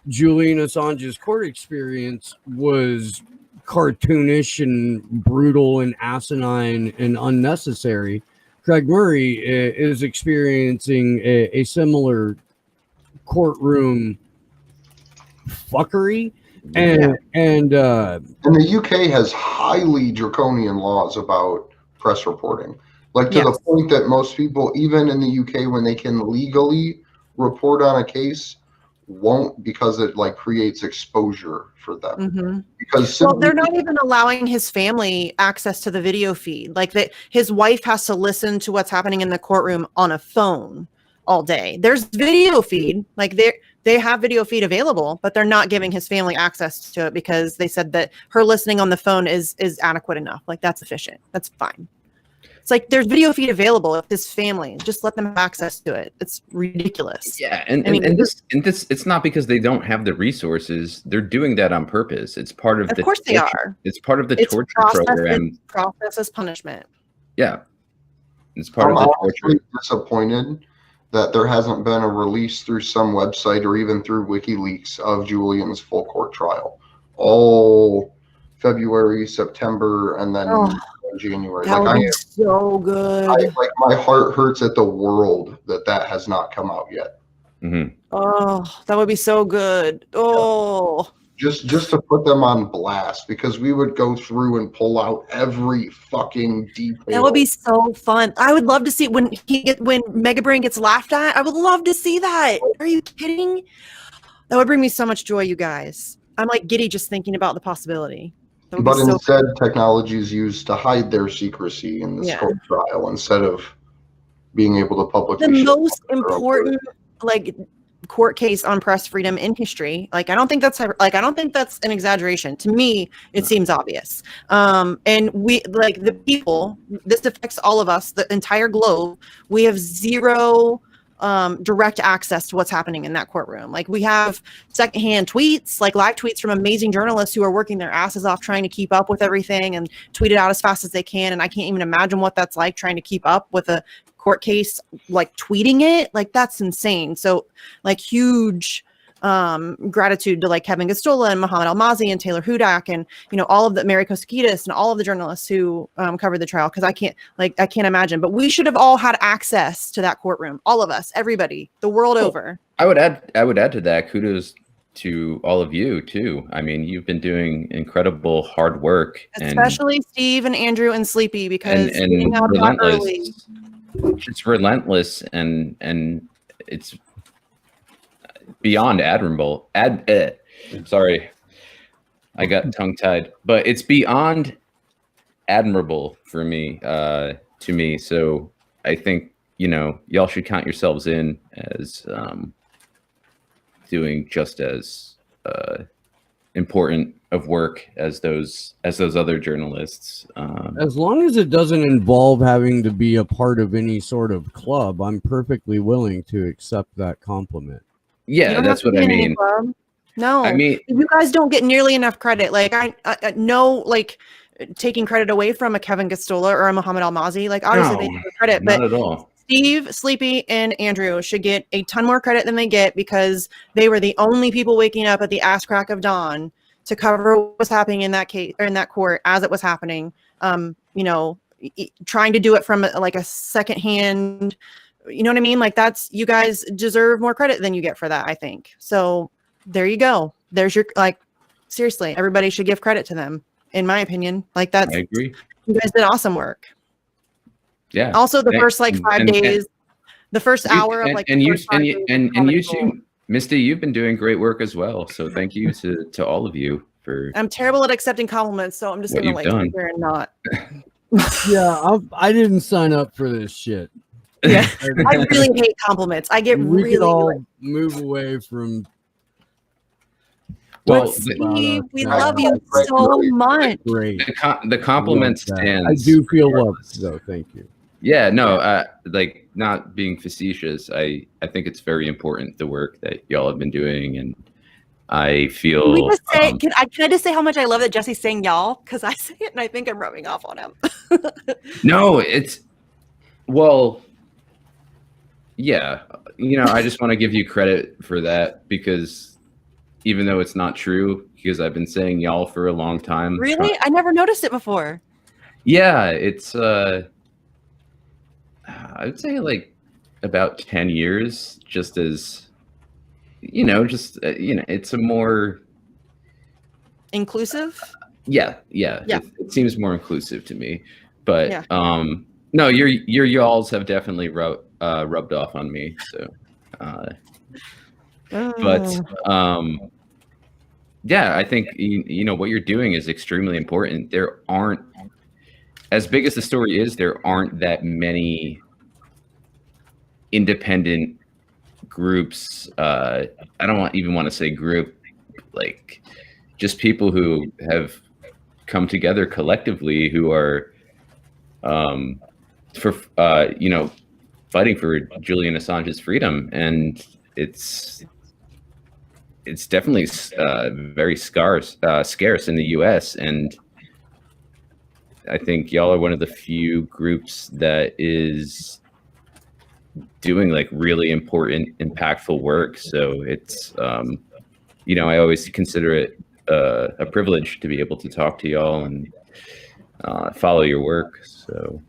Julian Assange's court experience was cartoonish and brutal and asinine and unnecessary, Craig Murray is experiencing a similar courtroom fuckery. And the UK has highly draconian laws about press reporting, like to the point that most people, even in the UK, when they can legally report on a case, won't, because it like creates exposure for them. Mm-hmm. Because they're not even allowing his family access to the video feed. Like his wife has to listen to what's happening in the courtroom on a phone all day. There's video feed, like they have video feed available, but they're not giving his family access to it because they said that her listening on the phone is adequate enough. Like, that's sufficient. That's fine. It's like, there's video feed available with his family. Just let them have access to it. It's ridiculous. Yeah, and this it's not because they don't have the resources. They're doing that on purpose. It's part of Of course they are. It's part of the torture program. It's process as punishment. Yeah. It's part of the torture. I'm disappointed that there hasn't been a release through some website or even through WikiLeaks of Julian's full court trial. All February, September, and then January. That would be so good. Like, my heart hurts at the world that has not come out yet. Mm-hmm. Oh, that would be so good. Oh. Just to put them on blast, because we would go through and pull out every fucking detail. That would be so fun. I would love to see when Mega Brain gets laughed at. I would love to see that. Are you kidding? That would bring me so much joy, you guys. I'm like giddy just thinking about the possibility. But instead, technology is used to hide their secrecy in this court trial instead of being able to publicly. The most important, like, court case on press freedom in history. Like, I don't think that's an exaggeration. To me, it seems obvious. And we, like, the people, this affects all of us, the entire globe. We have zero direct access to what's happening in that courtroom. Like, we have secondhand tweets, like live tweets from amazing journalists who are working their asses off trying to keep up with everything and tweet it out as fast as they can. And I can't even imagine what that's like, trying to keep up with a court case, like tweeting it. Like, that's insane. So, like, huge gratitude to like Kevin Gostola and Muhammad Almazi and Taylor Hudak and, you know, all of the Mary Koskidas and all of the journalists who covered the trial, because I can't imagine. But we should have all had access to that courtroom, all of us, everybody, the world over. I would add to that, kudos to all of you too. I mean, you've been doing incredible hard work, especially Steve and Andrew and Sleepy, because and relentless. It's relentless and it's beyond admirable. Sorry, I got tongue tied, but it's beyond admirable for me to to me. So I think, y'all should count yourselves in as doing just as important of work as those other journalists. As long as it doesn't involve having to be a part of any sort of club, I'm perfectly willing to accept that compliment. Yeah, that's what I mean. No, I mean, you guys don't get nearly enough credit. Like I know, like taking credit away from a Kevin Gastola or a Muhammad Almazi. Like obviously they deserve credit, not but at all. Steve, Sleepy, and Andrew should get a ton more credit than they get because they were the only people waking up at the ass crack of dawn to cover what was happening in that case or in that court as it was happening. Trying to do it from like a secondhand. You know what I mean? Like you guys deserve more credit than you get for that, I think. So there you go. There's your, like, seriously, everybody should give credit to them, in my opinion. Like I agree. You guys did awesome work. Yeah. Also the first like 5 days, the first hour of like, and you too, Misty, you've been doing great work as well. So thank you to all of you for. I'm terrible at accepting compliments, so I'm just going to like sit there and not. Yeah, I didn't sign up for this shit. Yeah, I really hate compliments. I get we really could all move away from. Well, Steve, we love you so much. Great. The compliment stands. I do feel loved, though. Thank you. Yeah, no, like not being facetious. I think it's very important, the work that y'all have been doing, and I feel. Can we just say? Can I just say how much I love that Jesse's saying y'all? Because I say it and I think I'm rubbing off on him. No, yeah, I just want to give you credit for that because even though it's not true, because I've been saying y'all for a long time. Really? I never noticed it before. Yeah, it's I would say like about 10 years, just as it's a more inclusive. Yeah. It seems more inclusive to me, but no, your y'alls have definitely rubbed off on me. So, yeah, I think what you're doing is extremely important. There aren't, as big as the story is, there aren't that many independent groups. I don't even want to say group, like just people who have come together collectively who are fighting for Julian Assange's freedom, and it's definitely very scarce in the U.S. and I think y'all are one of the few groups that is doing like really important, impactful work. So it's I always consider it a privilege to be able to talk to y'all and follow your work. So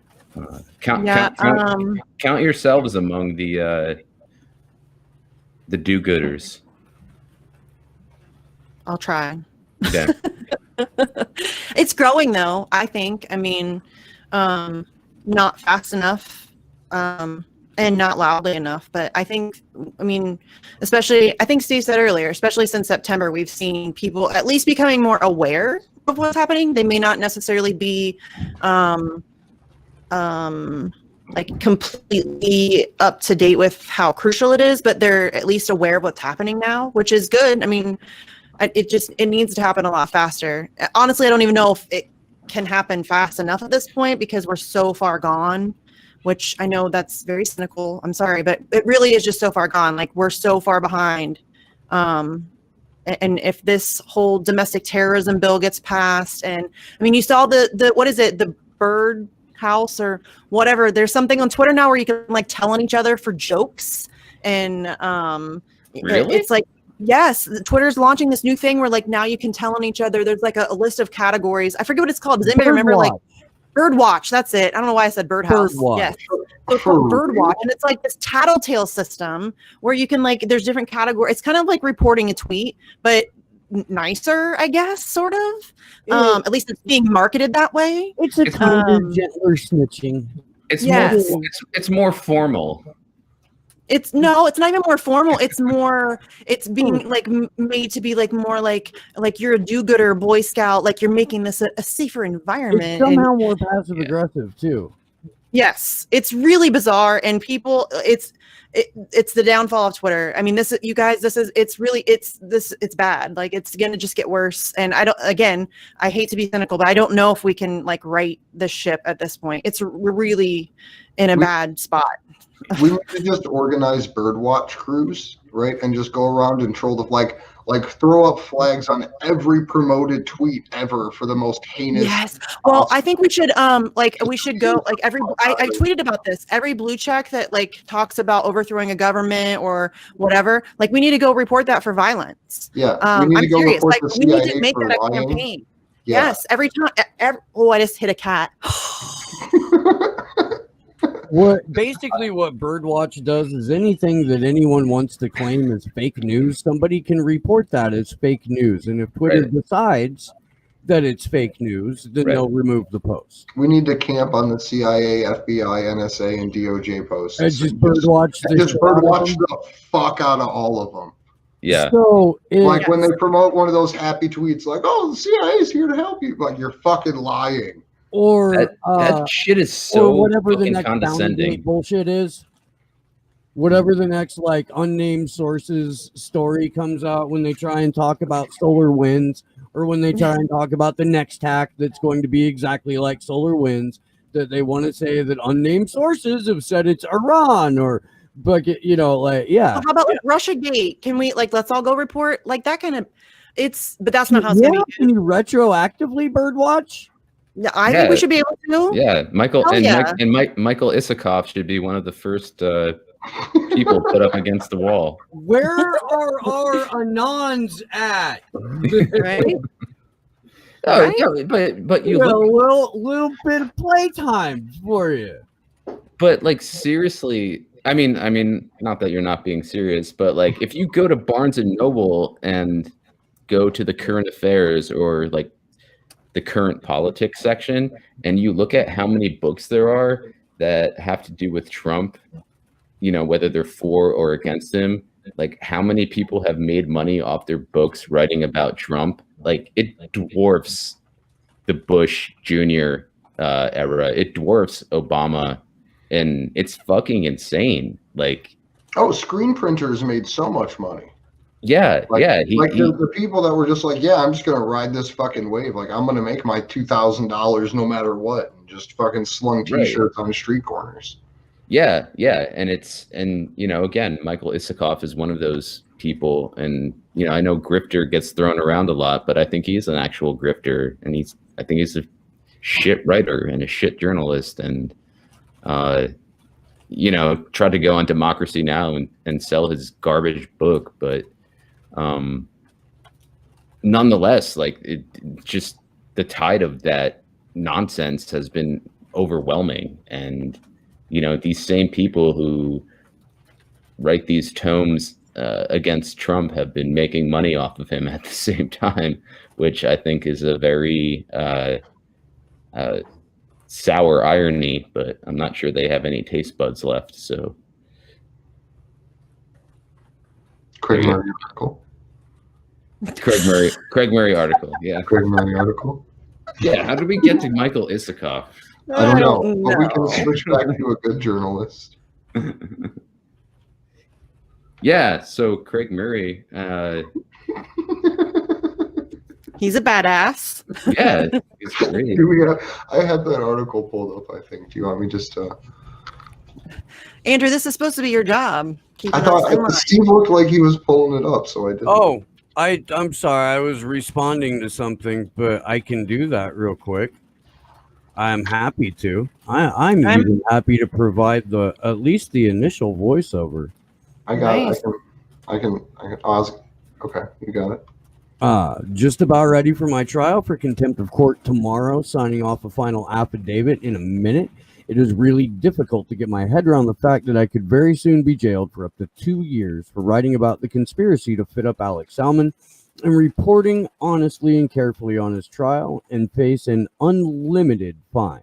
count yourselves among the do-gooders. I'll try. Yeah. It's growing though, I think. I mean, not fast enough and not loudly enough, but I think, especially, I think Steve said earlier, especially since September, we've seen people at least becoming more aware of what's happening. They may not necessarily be like completely up to date with how crucial it is, but they're at least aware of what's happening now, which is good. I mean, it needs to happen a lot faster. Honestly, I don't even know if it can happen fast enough at this point because we're so far gone, which I know that's very cynical. I'm sorry, but it really is just so far gone. Like we're so far behind. And if this whole domestic terrorism bill gets passed, and I mean, you saw the what is it? The bird house or whatever. There's something on Twitter now where you can like tell on each other for jokes. And really? It's like, yes, Twitter's launching this new thing where like now you can tell on each other. There's like a list of categories. I forget what it's called. Does anybody remember? Like Bird Watch. That's it. I don't know why I said birdhouse. Yes. It's called Bird Watch. And it's like this tattletale system where you can like, there's different categories. It's kind of like reporting a tweet, but nicer, I guess, sort of. At least it's being marketed that way. It's a kind of gentler snitching. It's more formal. It's not even more formal. It's being like made to be like more like you're a do-gooder Boy Scout, like you're making this a safer environment. It's somehow more passive aggressive too. Yes, it's really bizarre, and people, it's the downfall of Twitter. I mean, this, you guys, it's bad. Like, it's gonna just get worse. And I hate to be cynical, but I don't know if we can like right the ship at this point. We're really in a bad spot. We need to just organize birdwatch crews, right, and just go around and troll the like throw up flags on every promoted tweet ever for the most heinous. Yes. Well, I think we should go like I tweeted about this. Every blue check that like talks about overthrowing a government or whatever, like we need to go report that for violence. Yeah. We need I'm to go serious. report Like the we need CIA to make for that a lying. campaign. Yeah. Yes. Every time. Oh, I just hit a cat. What Birdwatch does is anything that anyone wants to claim as fake news, somebody can report that as fake news. And if Twitter decides that it's fake news, then they'll remove the post. We need to camp on the CIA, FBI, NSA, and DOJ posts. And just birdwatch the fuck out of all of them. Yeah. So when they promote one of those happy tweets, like, "Oh, the CIA is here to help you," like you're fucking lying. Or that shit is so whatever the next condescending bullshit is. Whatever the next like unnamed sources story comes out when they try and talk about solar winds, or when they try and talk about the next hack that's going to be exactly like solar winds, that they want to say that unnamed sources have said it's Iran or, but you know, like, yeah. Well, how about like Russiagate? Can we let's all go report like that kind of? But that's not how it's gonna be. Can you retroactively birdwatch? Yeah, I think we should be able to. Yeah, Michael Michael Isikoff should be one of the first people put up against the wall. Where are our Anons at? Right? Oh, yeah, but you look, a little bit of playtime for you. But like seriously, I mean, not that you're not being serious, but like if you go to Barnes and Noble and go to the current affairs or like the current politics section, and you look at how many books there are that have to do with Trump, you know, whether they're for or against him, like how many people have made money off their books writing about Trump, like it dwarfs the Bush Jr. Era. It dwarfs Obama, and it's fucking insane. Like, screen printers made so much money. Yeah, the people that were just like, yeah, I'm just gonna ride this fucking wave. Like, I'm gonna make my $2,000 no matter what, and just fucking slung T-shirts on street corners. Yeah, and you know, again, Michael Isikoff is one of those people, and you know, I know grifter gets thrown around a lot, but I think he's an actual grifter, and I think he's a shit writer and a shit journalist, and you know, tried to go on Democracy Now! and sell his garbage book, but nonetheless, like it just the tide of that nonsense has been overwhelming, and you know, these same people who write these tomes against Trump have been making money off of him at the same time, which I think is a very sour irony, but I'm not sure they have any taste buds left. So Craig Murray article. Craig Murray article. Yeah. Craig Murray article. Yeah. How did we get to Michael Isikoff? I don't know. But we can switch back to a good journalist. Yeah. So Craig Murray. He's a badass. Yeah, he's great. I had that article pulled up, I think. Do you want me just to... Andrew, this is supposed to be your job. I thought Steve looked like he was pulling it up, so I did. Oh, I'm sorry. I was responding to something, but I can do that real quick. I'm happy to. I'm even happy to provide at least the initial voiceover. I got it. I can okay, you got it. Just about ready for my trial for contempt of court tomorrow, signing off a final affidavit in a minute. It is really difficult to get my head around the fact that I could very soon be jailed for up to 2 years for writing about the conspiracy to fit up Alex Salmon and reporting honestly and carefully on his trial and face an unlimited fine.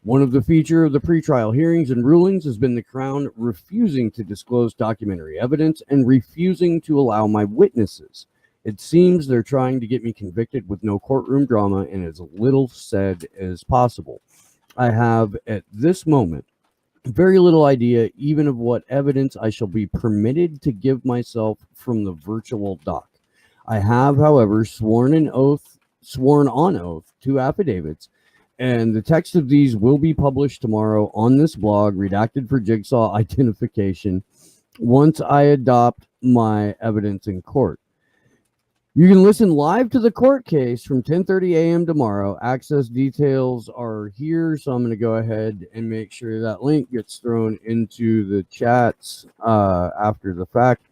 One of the features of the pretrial hearings and rulings has been the Crown refusing to disclose documentary evidence and refusing to allow my witnesses. It seems they're trying to get me convicted with no courtroom drama and as little said as possible. I have at this moment very little idea even of what evidence I shall be permitted to give myself from the virtual dock. I have, however, sworn on oath 2 affidavits, and the text of these will be published tomorrow on this blog, redacted for jigsaw identification, once I adopt my evidence in court. You can listen live to the court case from 10:30 a.m. tomorrow. Access details are here, so I'm going to go ahead and make sure that link gets thrown into the chats after the fact.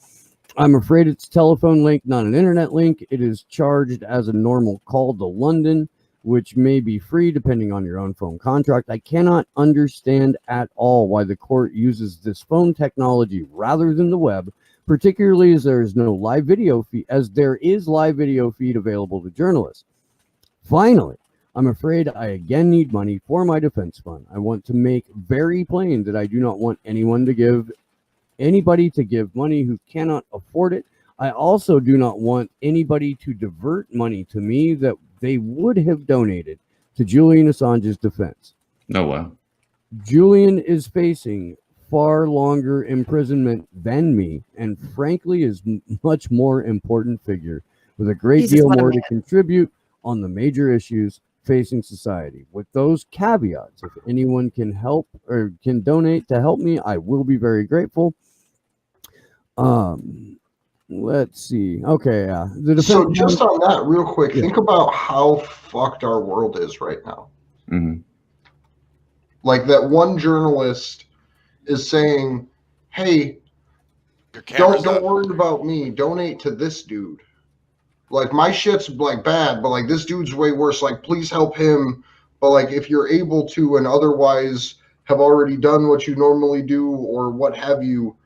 I'm afraid it's a telephone link, not an internet link. It is charged as a normal call to London, which may be free depending on your own phone contract. I cannot understand at all why the court uses this phone technology rather than the web, particularly as there is no live video feed, as there is live video feed available to journalists. Finally, I'm afraid I again need money for my defense fund. I want to make very plain that I do not want anybody to give money who cannot afford it. I also do not want anybody to divert money to me that they would have donated to Julian Assange's defense. Oh, wow. Julian is facing far longer imprisonment than me, and frankly is much more important figure with a great deal more to contribute on the major issues facing society. With those caveats, if anyone can help or can donate to help me, I will be very grateful. Let's see. Okay, yeah. So just on that real quick, think about how fucked our world is right now. Mm-hmm. Like that one journalist is saying, hey, don't worry about me. Donate to this dude. Like my shit's like bad, but like this dude's way worse. Like please help him. But like if you're able to and otherwise have already done what you normally do or what have you,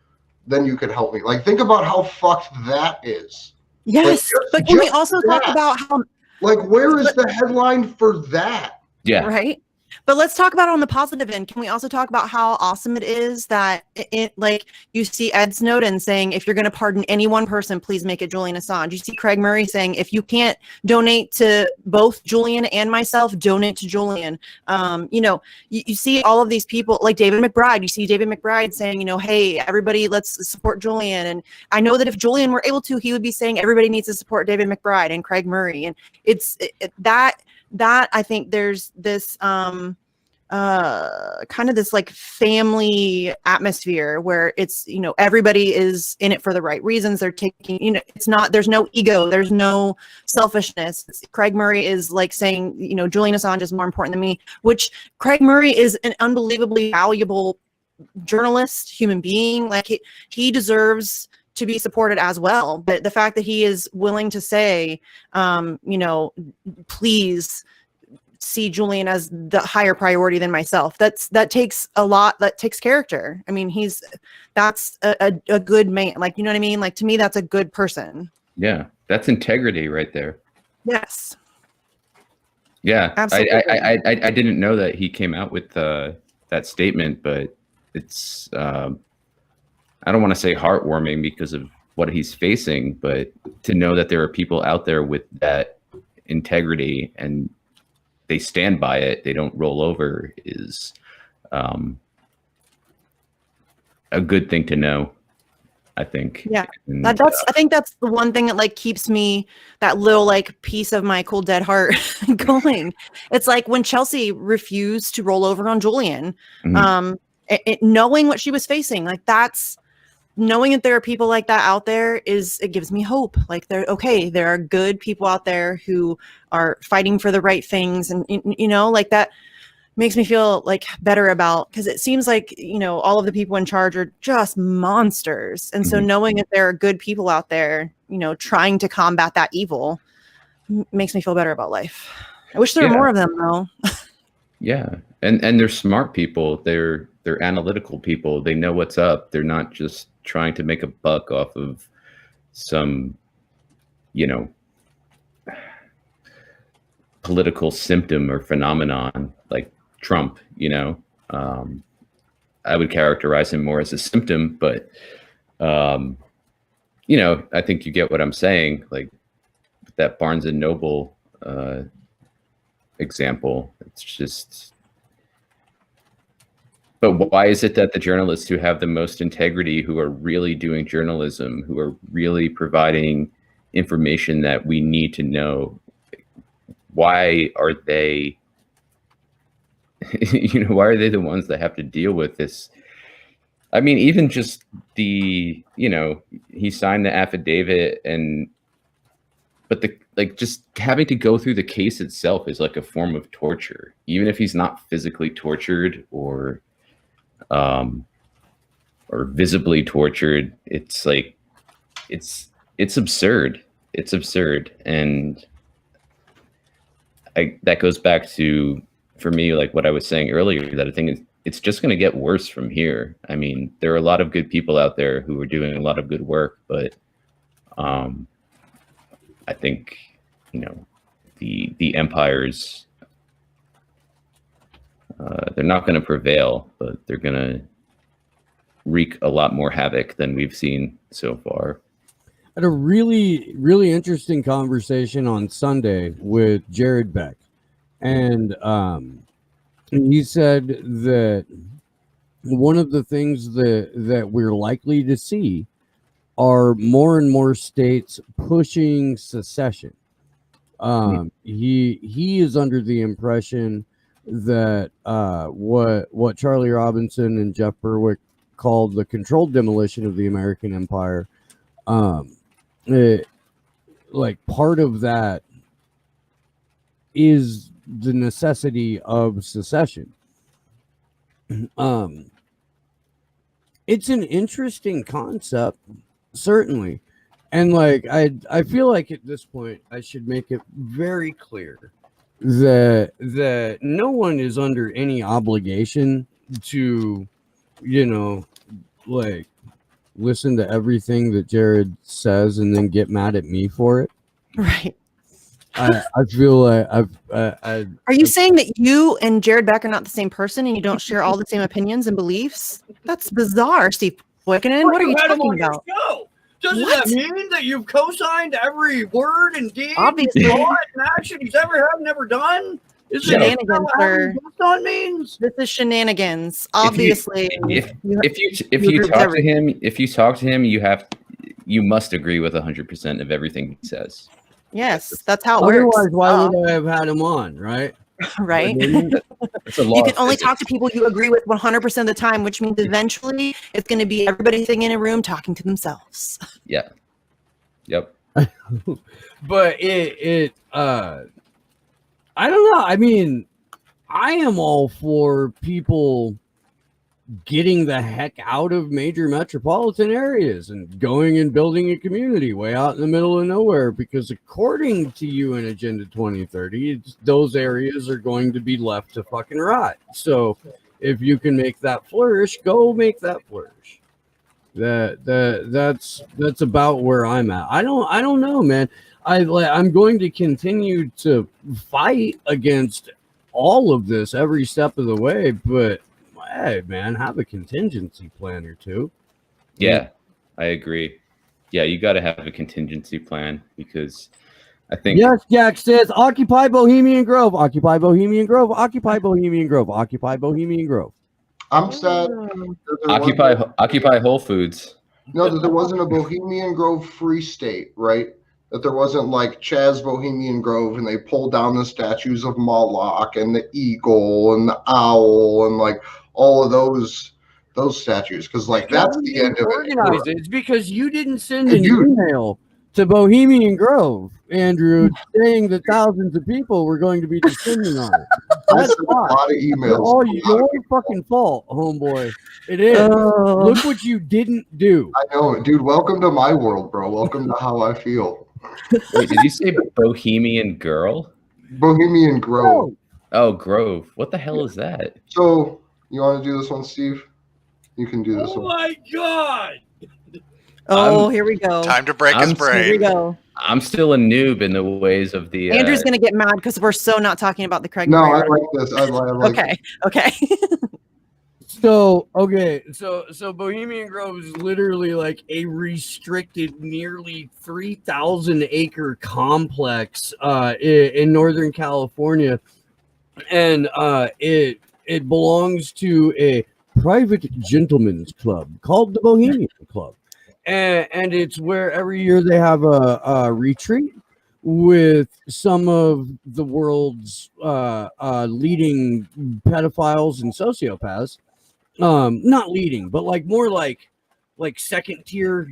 then you could help me. Like think about how fucked that is. Yes, like, but can we also talk about how? Like where is the headline for that? Yeah. Right. But let's talk about it on the positive end. Can we also talk about how awesome it is that like you see Ed Snowden saying, if you're going to pardon any one person, please make it Julian Assange. You see Craig Murray saying, if you can't donate to both Julian and myself, donate to Julian. You know, you see all of these people like David McBride. You see David McBride saying, you know, hey, everybody, let's support Julian. And I know that if Julian were able to, he would be saying everybody needs to support David McBride and Craig Murray. And it's that I think there's this kind of this like family atmosphere where it's, you know, everybody is in it for the right reasons. They're taking, you know, it's not, there's no ego, there's no selfishness. Craig Murray is like saying, you know, Julian Assange is more important than me, which Craig Murray is an unbelievably valuable journalist, human being. Like he deserves to be supported as well. But the fact that he is willing to say, you know, please see Julian as the higher priority than myself. That takes a lot. That takes character. I mean, that's a good man. Like, you know what I mean? Like to me, that's a good person. Yeah. That's integrity right there. Yes. Yeah. Absolutely. I didn't know that he came out with that statement, but it's, I don't want to say heartwarming because of what he's facing, but to know that there are people out there with that integrity and they stand by it, they don't roll over, is a good thing to know, I think. Yeah. And, I think that's the one thing that like keeps me, that little like piece of my cold dead heart going. It's like when Chelsea refused to roll over on Julian, knowing what she was facing, like that's, knowing that there are people like that out there it gives me hope. Like there are good people out there who are fighting for the right things. And, you know, like that makes me feel like better about, because it seems like, you know, all of the people in charge are just monsters. And so knowing that there are good people out there, you know, trying to combat that evil makes me feel better about life. I wish there were more of them though. Yeah. And they're smart people. They're analytical people. They know what's up. They're not just trying to make a buck off of some, you know, political symptom or phenomenon like Trump, you know. I would characterize him more as a symptom, but, you know, I think you get what I'm saying. Like that Barnes and Noble example, it's just, But why is it that the journalists who have the most integrity, who are really doing journalism, who are really providing information that we need to know, why are they, why are they the ones that have to deal with this? I mean, even just he signed the affidavit, but just having to go through the case itself is like a form of torture, even if he's not physically tortured or visibly tortured. It's like, it's absurd. It's absurd. And that goes back to, for me, like what I was saying earlier, that I think it's just going to get worse from here. I mean, there are a lot of good people out there who are doing a lot of good work, but I think, the empires, they're not going to prevail, but they're going to wreak a lot more havoc than we've seen so far. I had a really, really interesting conversation on Sunday with Jared Beck. And he said that one of the things that we're likely to see are more and more states pushing secession. He is under the impression that what Charlie Robinson and Jeff Berwick called the controlled demolition of the American empire, like part of that is the necessity of secession. It's an interesting concept, certainly. And like I feel like at this point I should make it very clear that no one is under any obligation to, like listen to everything that Jared says and then get mad at me for it. Right. I feel like Are you saying that you and Jared Beck are not the same person and you don't share all the same opinions and beliefs? That's bizarre, Steve Boykinen. What are you talking about? Doesn't that mean that you've co-signed every word and deed, obviously, thought and action he's ever had and never done? Is shenanigans, sir. This is shenanigans. Obviously, if you talk to him, you must agree with 100% of everything he says. Yes, that's how it works. Otherwise, why would I have had him on, right? Right. That's a law. You can only talk to people you agree with 100% of the time, which means eventually it's going to be everybody sitting in a room talking to themselves. Yeah. Yep. But I don't know. I mean, I am all for people getting the heck out of major metropolitan areas and going and building a community way out in the middle of nowhere, because according to you in Agenda 2030, those areas are going to be left to fucking rot. So if you can make that flourish, go make that flourish. That's about where I'm at. I don't know, man. I'm going to continue to fight against all of this every step of the way, but hey, man, have a contingency plan or two. Yeah, I agree. Yeah, you got to have a contingency plan, because I think... Yes, Jack says, occupy Bohemian Grove, occupy Bohemian Grove, occupy Bohemian Grove, occupy Bohemian Grove. I'm sad. Occupy Whole Foods. No, that there wasn't a Bohemian Grove free state, right? That there wasn't like Chaz Bohemian Grove and they pulled down the statues of Moloch and the eagle and the owl and like all of those statues, because like that's the end of it. It's because you didn't send an email to Bohemian Grove, Andrew, saying that thousands of people were going to be descending on it. That's a lot of emails. It's all your fucking fault, homeboy. It is. Look what you didn't do. I know, dude. Welcome to my world, bro. Welcome to how I feel. Wait, did you say Bohemian Girl? Bohemian Grove. Oh, Grove. What the hell is that? So, you want to do this one, Steve? You can do this one. Oh my God. Oh, here we go. Time to break his brain. Here we go. I'm still a noob in the ways of the... Andrew's going to get mad because we're so not talking about the Craig. No, I like this. I like Okay. So Bohemian Grove is literally like a restricted, nearly 3,000 acre complex in Northern California, and it belongs to a private gentlemen's club called the Bohemian Club. And it's where every year they have a retreat with some of the world's leading pedophiles and sociopaths. Not leading, but like more like second to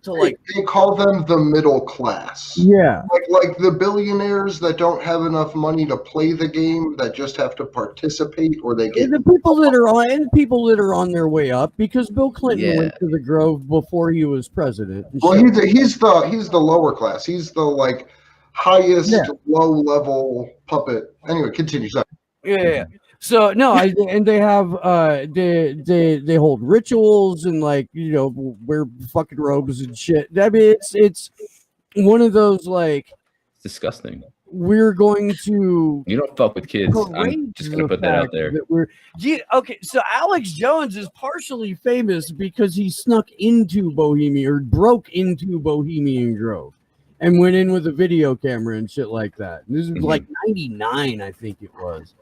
like, they call them the middle class. Yeah, like the billionaires that don't have enough money to play the game, that just have to participate, or they get the people that are on their way up, because Bill Clinton went to the Grove before he was president. Well, he's the lower class. He's the like highest low level puppet. Anyway, continue. Sorry. Yeah. So no, and they have they hold rituals and like, you know, wear fucking robes and shit. I mean, it's one of those like, it's disgusting. We're going to, you don't fuck with kids. I'm just gonna put that out there. Okay, so Alex Jones is partially famous because he snuck into Bohemian, or broke into Bohemian Grove, and went in with a video camera and shit like that. And this was like 99, I think it was.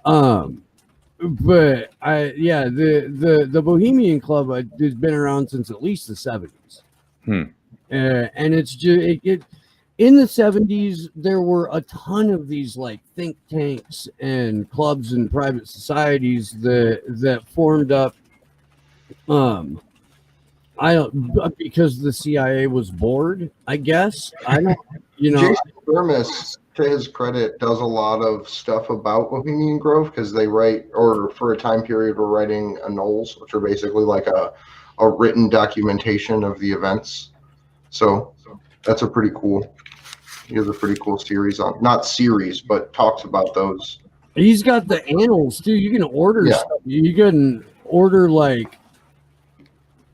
But the Bohemian Club has been around since at least the 70s. And it's just in the 70s there were a ton of these like think tanks and clubs and private societies that formed up. Because the CIA was bored, I guess. I don't, you know. Jason Bermas, to his credit, does a lot of stuff about Bohemian Grove, because they write, or for a time period were writing annals, which are basically like a written documentation of the events. So that's a pretty cool, he has a pretty cool series on, not series, but talks about those. He's got the annals too. You can order stuff. You can order like,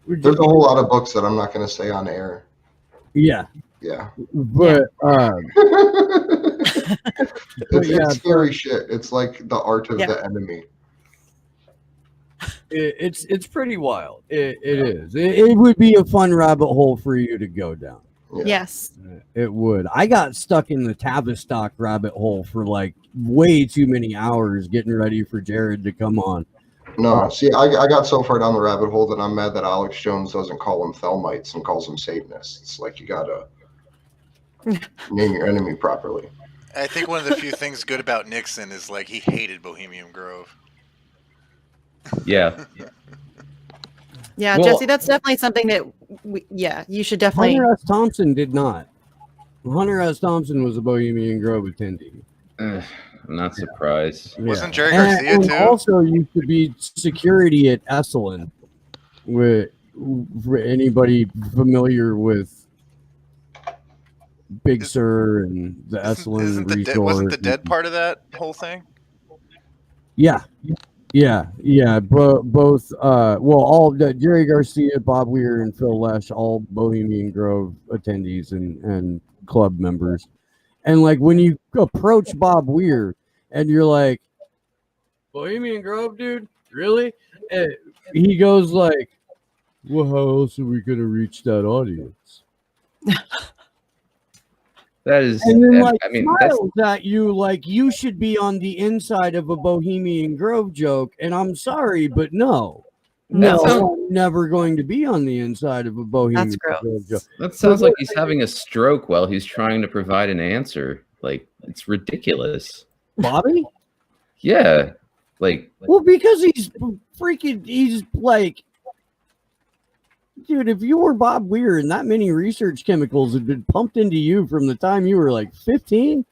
there's a whole lot of books that I'm not going to say on air. Yeah. But it's scary shit. It's like the art of the enemy. It's pretty wild. It is. It would be a fun rabbit hole for you to go down. Yes, it would. I got stuck in the Tavistock rabbit hole for like way too many hours getting ready for Jared to come on. No, see, I got so far down the rabbit hole that I'm mad that Alex Jones doesn't call them Thelmites and calls them Satanists. It's like, you gotta name your enemy properly. I think one of the few things good about Nixon is like he hated Bohemian Grove. Yeah. Yeah, well, Jesse, that's definitely something that you should definitely. Hunter S. Thompson did not. Hunter S. Thompson was a Bohemian Grove attendee. I'm not surprised. Wasn't Jerry Garcia and too? Also used to be security at Esalen. For anybody familiar with Big Sur and the Esalen resort. Wasn't the dead part of that whole thing? Yeah. Both. All Jerry Garcia, Bob Weir, and Phil Lesh, all Bohemian Grove attendees and club members. And like when you approach Bob Weir and you're like, Bohemian Grove, dude, really? And he goes like, well, how else are we going to reach that audience? That is, and then like smiles at you like you should be on the inside of a Bohemian Grove joke. And I'm sorry, but no, I'm never going to be on the inside of a Bohemian Grove joke. That sounds like he's having a stroke while he's trying to provide an answer. Like, it's ridiculous. Bobby? Yeah. Like, well, because he's like, dude, if you were Bob Weir and that many research chemicals had been pumped into you from the time you were like 15,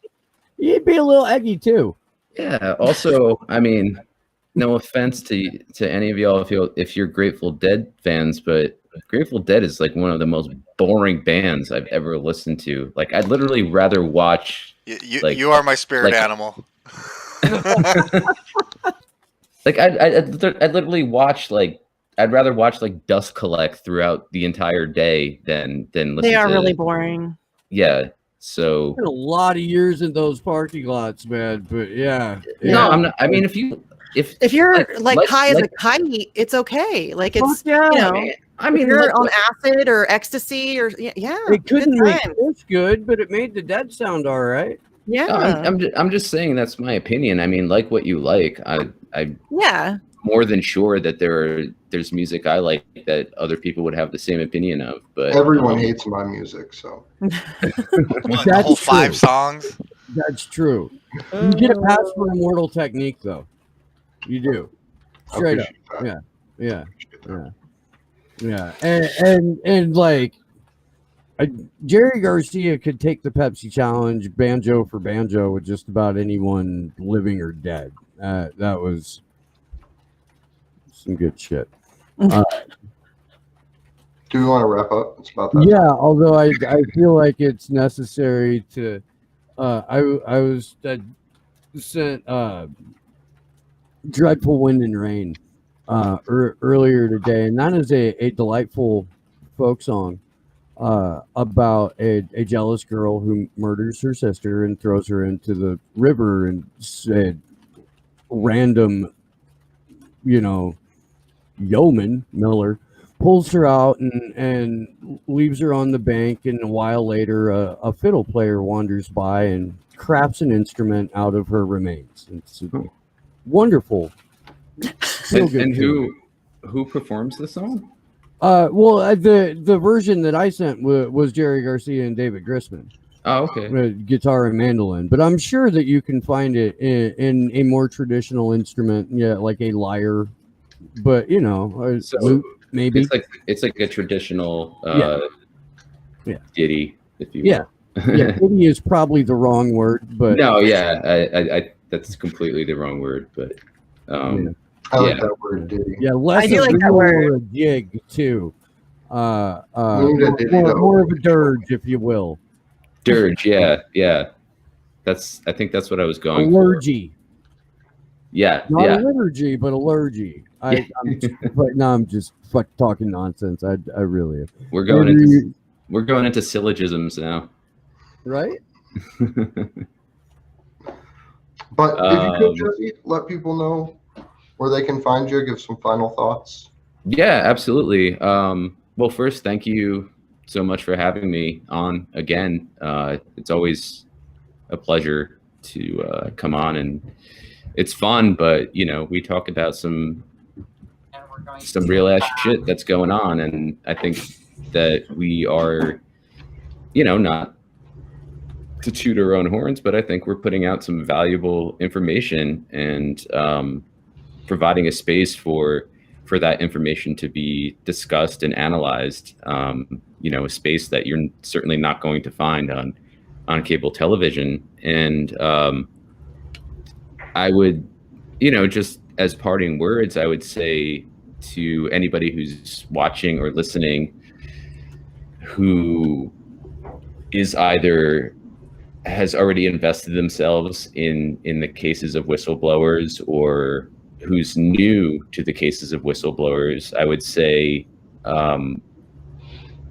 you'd be a little eggy too. Yeah. Also, I mean, no offense to any of y'all if you're Grateful Dead fans, but Grateful Dead is like one of the most boring bands I've ever listened to. Like, I'd literally rather watch. You are my spirit animal. Like, I'd literally watch like. I'd rather watch like dust collect throughout the entire day than listen. They are really boring. Yeah. So a lot of years in those parking lots, man. But yeah. No, I'm not. I mean, if you're like high as a kite, it's okay. Like it's you know. I mean, you're on acid or ecstasy or It couldn't make this good, but it made the Dead sound all right. Yeah. No, I'm just saying that's my opinion. I mean, like what you like. I more than sure that there's music I like that other people would have the same opinion of. But everyone hates my music, so What, the whole 5 songs? That's true. You get a pass for Immortal Technique, though. You do. Straight up. Yeah. And like, Jerry Garcia could take the Pepsi Challenge banjo for banjo with just about anyone living or dead. That was some good shit. do we want to wrap up? It's about that. Yeah, although I feel like it's necessary to. I was sent Dreadful Wind and Rain earlier today, and that is a delightful folk song about a jealous girl who murders her sister and throws her into the river, and said random, yeoman Miller pulls her out and leaves her on the bank, and a while later a fiddle player wanders by and crafts an instrument out of her remains. It's wonderful. And who performs the song? The version that I sent was Jerry Garcia and David Grisman. Oh, okay. Guitar and mandolin, but I'm sure that you can find it in a more traditional instrument, like a lyre, but So maybe it's like a traditional Yeah. ditty, if you will. Yeah, ditty is probably the wrong word, but No, I that's completely the wrong word, but I like that word, ditty. yeah, less I do a like that reel word. or a jig too. We need a ditty, though. More of a dirge, if you will. dirge, yeah. I think that's what I was going for. Allergy, Yeah, not yeah. a liturgy, but allergy. But now I'm just talking nonsense. I really am. We're going into syllogisms now. Right? But if you could, Jesse, let people know where they can find you, give some final thoughts. Yeah, absolutely. Well, first, thank you so much for having me on again. It's always a pleasure to come on, and it's fun, but we talk about some real ass shit that's going on, and I think that we are, not to toot our own horns, but I think we're putting out some valuable information and providing a space for that information to be discussed and analyzed. A space that you're certainly not going to find on cable television. And I would, just as parting words, I would say to anybody who's watching or listening who is either has already invested themselves in the cases of whistleblowers or who's new to the cases of whistleblowers, I would say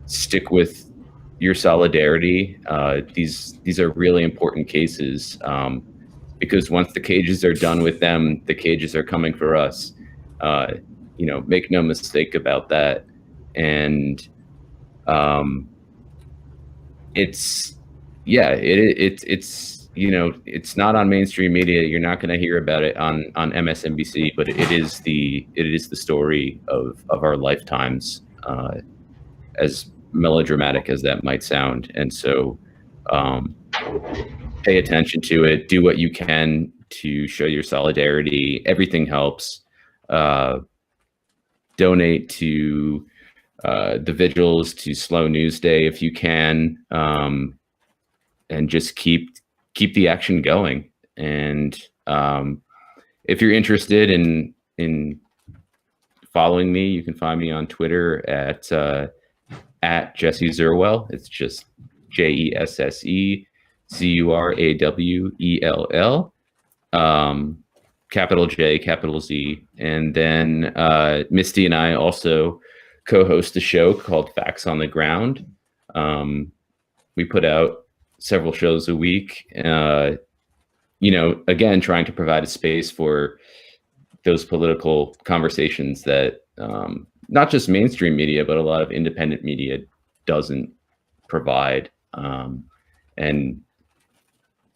stick with your solidarity. These are really important cases because once the cages are done with them, the cages are coming for us. Make no mistake about that. And it's not on mainstream media. You're not going to hear about it on MSNBC, but it is the story of our lifetimes, as melodramatic as that might sound. And so pay attention to it, do what you can to show your solidarity. Everything helps. Donate to the vigils, to Slow News Day if you can, and just keep the action going. And if you're interested in following me, you can find me on Twitter at Jesse Zurawell. It's just JESSE ZURAWELL, capital J, capital Z. And then Misty and I also co-host a show called Facts on the Ground. We put out several shows a week, again, trying to provide a space for those political conversations that not just mainstream media, but a lot of independent media doesn't provide. And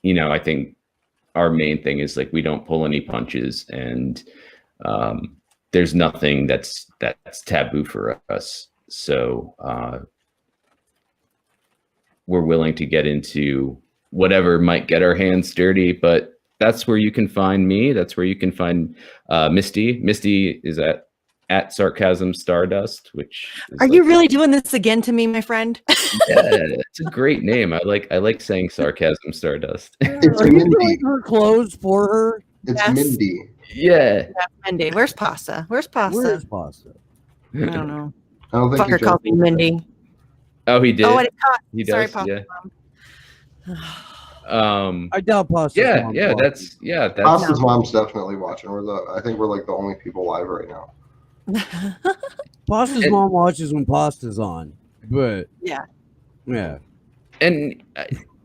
I think our main thing is we don't pull any punches, and there's nothing that's taboo for us. So we're willing to get into whatever might get our hands dirty, but that's where you can find me. That's where you can find Misty. Misty is at Sarcasm Stardust, which is Are you really doing this again to me, my friend? Yeah, it's a great name. I like saying Sarcasm Stardust. It's Are you Mindy. doing her clothes for her? It's Yes. Mindy. Yeah. Mindy. Where's Pasta? Where's Pasta? Where's pasta? I don't know. I don't think Fucker he calls me Mindy. Oh, he did. Oh, I did not. He Sorry, does. Pasta. Yeah. I doubt pasta. Pasta's mom's definitely watching. I think we're like the only people live right now. Pasta's mom watches when pasta's on, but yeah. And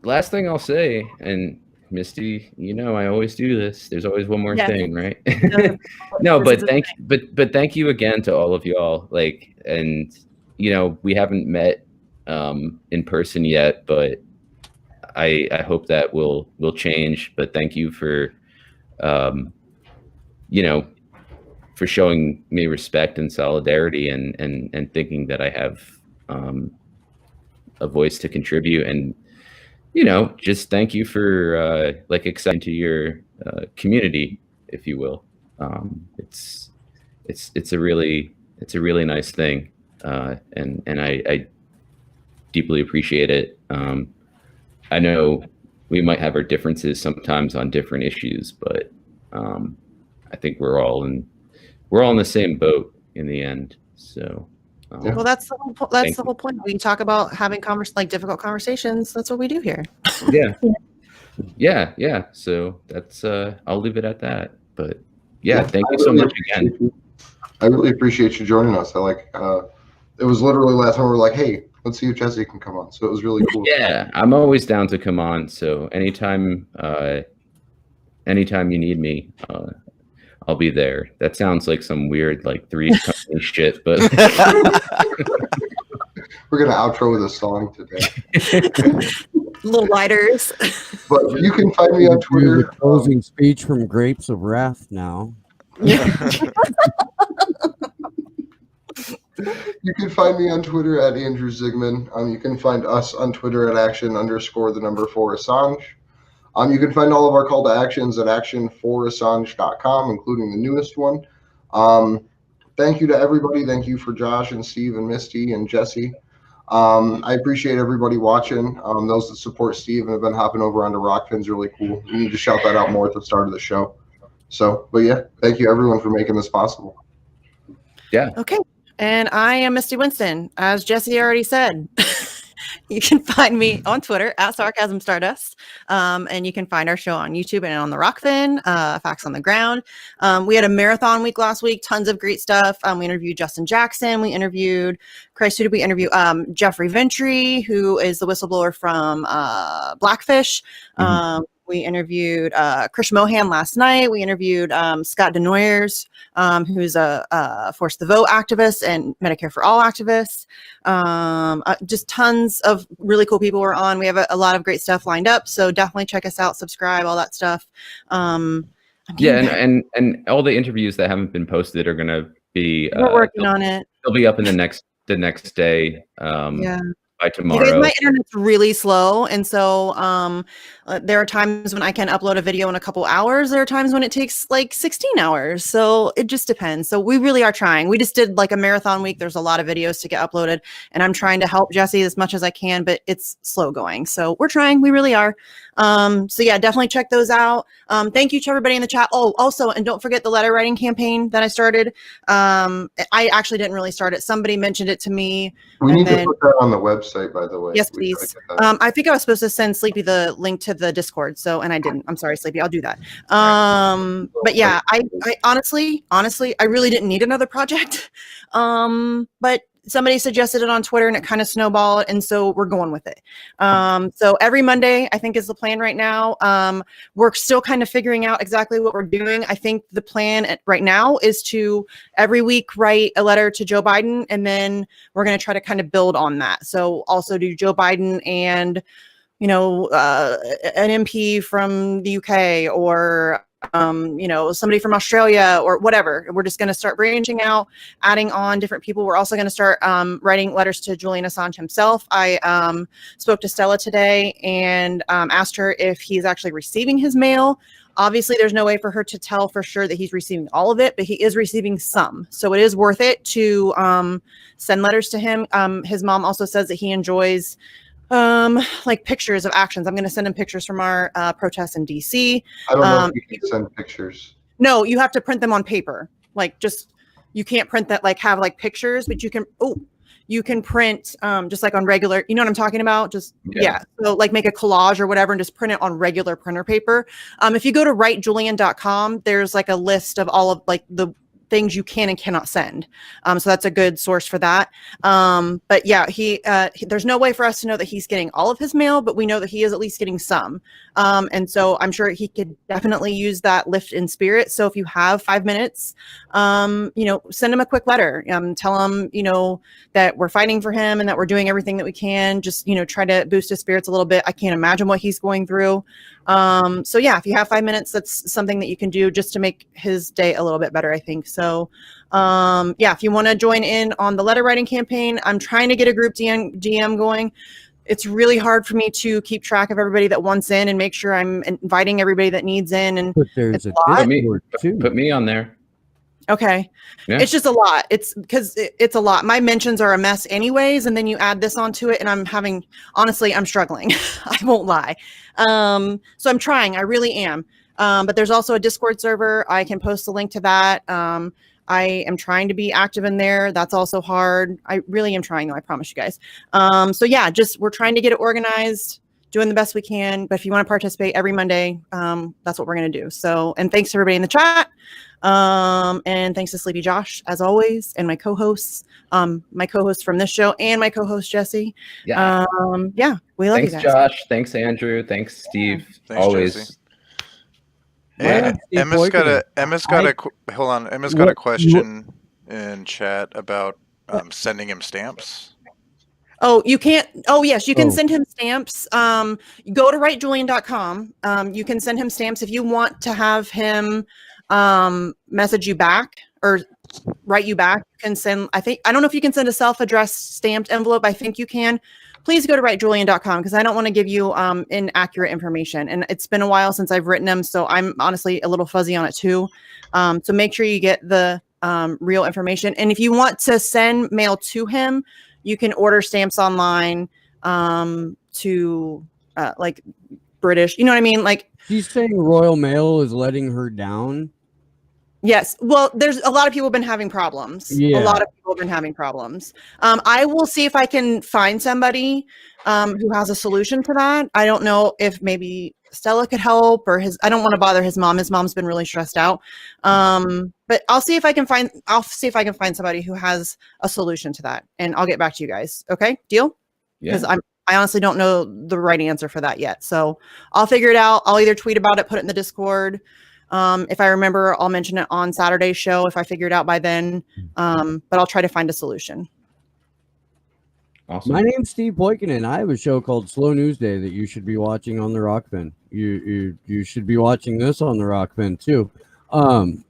last thing I'll say, and Misty, I always do this. There's always one more thing, right? No, but thank you again to all of y'all. And we haven't met in person yet, but I hope that will change. But thank you for for showing me respect and solidarity and thinking that I have a voice to contribute. And just thank you for extending to your community, if you will. It's a really nice thing, and I deeply appreciate it. I know we might have our differences sometimes on different issues, but I think we're all in the same boat in the end. So. Well, that's the whole point. We talk about having difficult conversations. That's what we do here. Yeah. So that's I'll leave it at that. But thank you so much again. I really appreciate you joining us. It was literally last time we were like, hey, let's see if Jesse can come on. So it was really cool. Yeah, I'm always down to come on. So anytime you need me, I'll be there. That sounds like some weird Three's Company shit, but we're gonna outro with a song today. Little lighters. But you can find me on Twitter. The closing speech from Grapes of Wrath now. You can find me on Twitter at Andrew Zigman. You can find us on Twitter at action_4 Assange. You can find all of our call to actions at action4assange.com, including the newest one. Thank you to everybody. Thank you for Josh and Steve and Misty and Jesse. I appreciate everybody watching. Those that support Steve and have been hopping over onto Rockfin's really cool. We need to shout that out more at the start of the show. So, but yeah, thank you everyone for making this possible. Yeah. Okay. And I am Misty Winston. As Jesse already said, you can find me on Twitter at Sarcasm Stardust. And you can find our show on YouTube and on the Rockfin, Facts on the Ground. We had a marathon week last week, tons of great stuff. We interviewed Justin Jackson. We interviewed, who did we interview? Jeffrey Ventry, who is the whistleblower from Blackfish. We interviewed Chris Mohan last night. We interviewed Scott Denoyers, who's a Force the Vote activist and Medicare for All activist. Just tons of really cool people were on. We have a lot of great stuff lined up. So definitely check us out, subscribe, all that stuff. And all the interviews that haven't been posted are going to be we're working on it. They'll be up in the next day. By tomorrow. You guys, my internet's really slow, and so there are times when I can upload a video in a couple hours. There are times when it takes 16 hours. So it just depends. So we really are trying. We just did a marathon week. There's a lot of videos to get uploaded, and I'm trying to help Jesse as much as I can, but it's slow going. So we're trying. We really are. So yeah, definitely check those out. Thank you to everybody in the chat. Oh, also, and don't forget the letter writing campaign that I started. I actually didn't really start it. Somebody mentioned it to me. We need to put that on the website, by the way. Yes, please. I think I was supposed to send Sleepy the link to the Discord, and I didn't. I'm sorry, Sleepy. I'll do that. But yeah, I honestly, I really didn't need another project. But somebody suggested it on Twitter and it kind of snowballed. And so we're going with it. So every Monday, I think, is the plan right now. We're still kind of figuring out exactly what we're doing. I think the plan right now is to every week write a letter to Joe Biden, and then we're going to try to kind of build on that. So also do Joe Biden and, an MP from the UK or somebody from Australia or whatever. We're just going to start branching out, adding on different people. We're also going to start writing letters to Julian Assange himself. I spoke to Stella today and asked her if he's actually receiving his mail. Obviously, there's no way for her to tell for sure that he's receiving all of it, but he is receiving some. So it is worth it to send letters to him. His mom also says that he enjoys like pictures of actions. I'm going to send him pictures from our protests in DC. I don't know if you can send pictures. No, you have to print them on paper. Like you can't print that, like have like pictures, but you can print just like on regular, you know what I'm talking about? Just, yeah. So like make a collage or whatever and just print it on regular printer paper. If you go to writejulian.com, there's like a list of all of like the things you can and cannot send. So that's a good source for that. But yeah, there's no way for us to know that he's getting all of his mail, but we know that he is at least getting some. And so I'm sure he could definitely use that lift in spirit. So if you have 5 minutes, send him a quick letter, tell him, that we're fighting for him and that we're doing everything that we can. Just, try to boost his spirits a little bit. I can't imagine what he's going through. So yeah, if you have 5 minutes, that's something that you can do just to make his day a little bit better, I think. So, if you want to join in on the letter writing campaign, I'm trying to get a group DM going. It's really hard for me to keep track of everybody that wants in and make sure I'm inviting everybody that needs in. And but there's put me on there. Okay. Yeah. It's just a lot. It's because it's a lot. My mentions are a mess anyways. And then you add this onto it and I'm struggling. I won't lie. So I'm trying, I really am. But there's also a Discord server. I can post a link to that. I am trying to be active in there. That's also hard. I really am trying though. I promise you guys. So yeah, we're trying to get it organized, doing the best we can. But if you want to participate every Monday, that's what we're going to do. So, and thanks to everybody in the chat. And thanks to Sleepy Josh, as always, and my co-hosts from this show and my co-host Jesse. Yeah. We love you guys. Thanks, Josh. Thanks, Andrew. Thanks, Steve. Thanks, always. Jesse. Hey, Emma's got a question in chat about sending him stamps. Oh, you can't. Oh, yes, you can send him stamps. Go to writejulian.com. You can send him stamps if you want to have him message you back or write you back. You can send, I don't know if you can send a self-addressed stamped envelope. I think you can. Please go to writejulian.com because I don't want to give you inaccurate information. And it's been a while since I've written them, so I'm honestly a little fuzzy on it too. So make sure you get the real information. And if you want to send mail to him, you can order stamps online to like British. You know what I mean? Like she's saying Royal Mail is letting her down. Yes. Well, there's a lot of people have been having problems. Yeah. A lot of people have been having problems. I will see if I can find somebody who has a solution to that. I don't know if maybe Stella could help or I don't want to bother his mom. His mom's been really stressed out. But I'll see if I can find somebody who has a solution to that and I'll get back to you guys. Okay. Deal? Because I honestly don't know the right answer for that yet. So I'll figure it out. I'll either tweet about it, put it in the Discord. If I remember, I'll mention it on Saturday's show if I figure it out by then. But I'll try to find a solution. Awesome. My name's Steve Poikinen. I have a show called Slow News Day that you should be watching on the Rockfin. You should be watching this on the Rockfin too.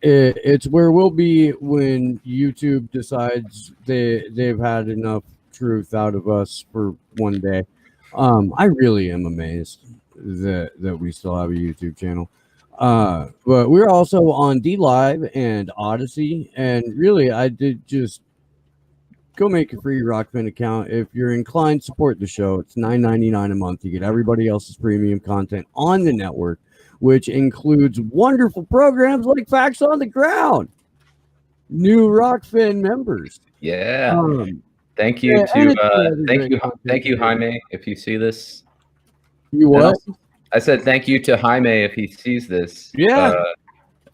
It's where we'll be when YouTube decides they've had enough truth out of us for one day. I really am amazed that we still have a YouTube channel. But we're also on DLive and Odyssey, and really I did just go make a free Rockfin account. If you're inclined, support the show. It's $9.99 a month. You get everybody else's premium content on the network, which includes wonderful programs like Facts on the Ground. New Rockfin members. Yeah. Thank you thank you, Jaime, if you see this. You what? I said thank you to Jaime if he sees this. Yeah.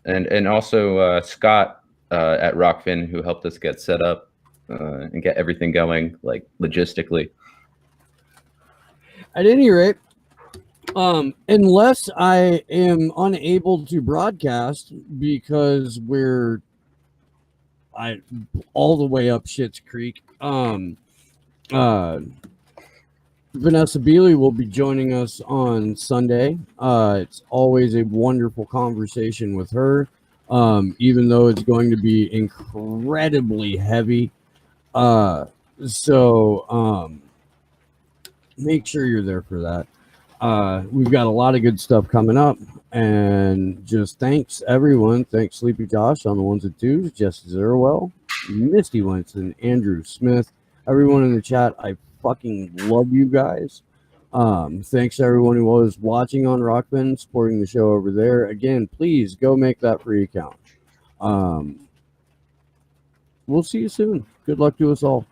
And also Scott at Rockfin who helped us get set up and get everything going like logistically. At any rate, unless I am unable to broadcast because we're all the way up Schitt's Creek, Vanessa Beeley will be joining us on Sunday. It's always a wonderful conversation with her, even though it's going to be incredibly heavy. So make sure you're there for that. We've got a lot of good stuff coming up, and just thanks everyone. Thanks Sleepy Josh on the ones and twos, Jesse Zurawell, Misty Winston, Andrew Smith, everyone in the chat. I fucking love you guys. Thanks to everyone who was watching on Rockman, supporting the show over there. Again, please go make that free account. We'll see you soon. Good luck to us all.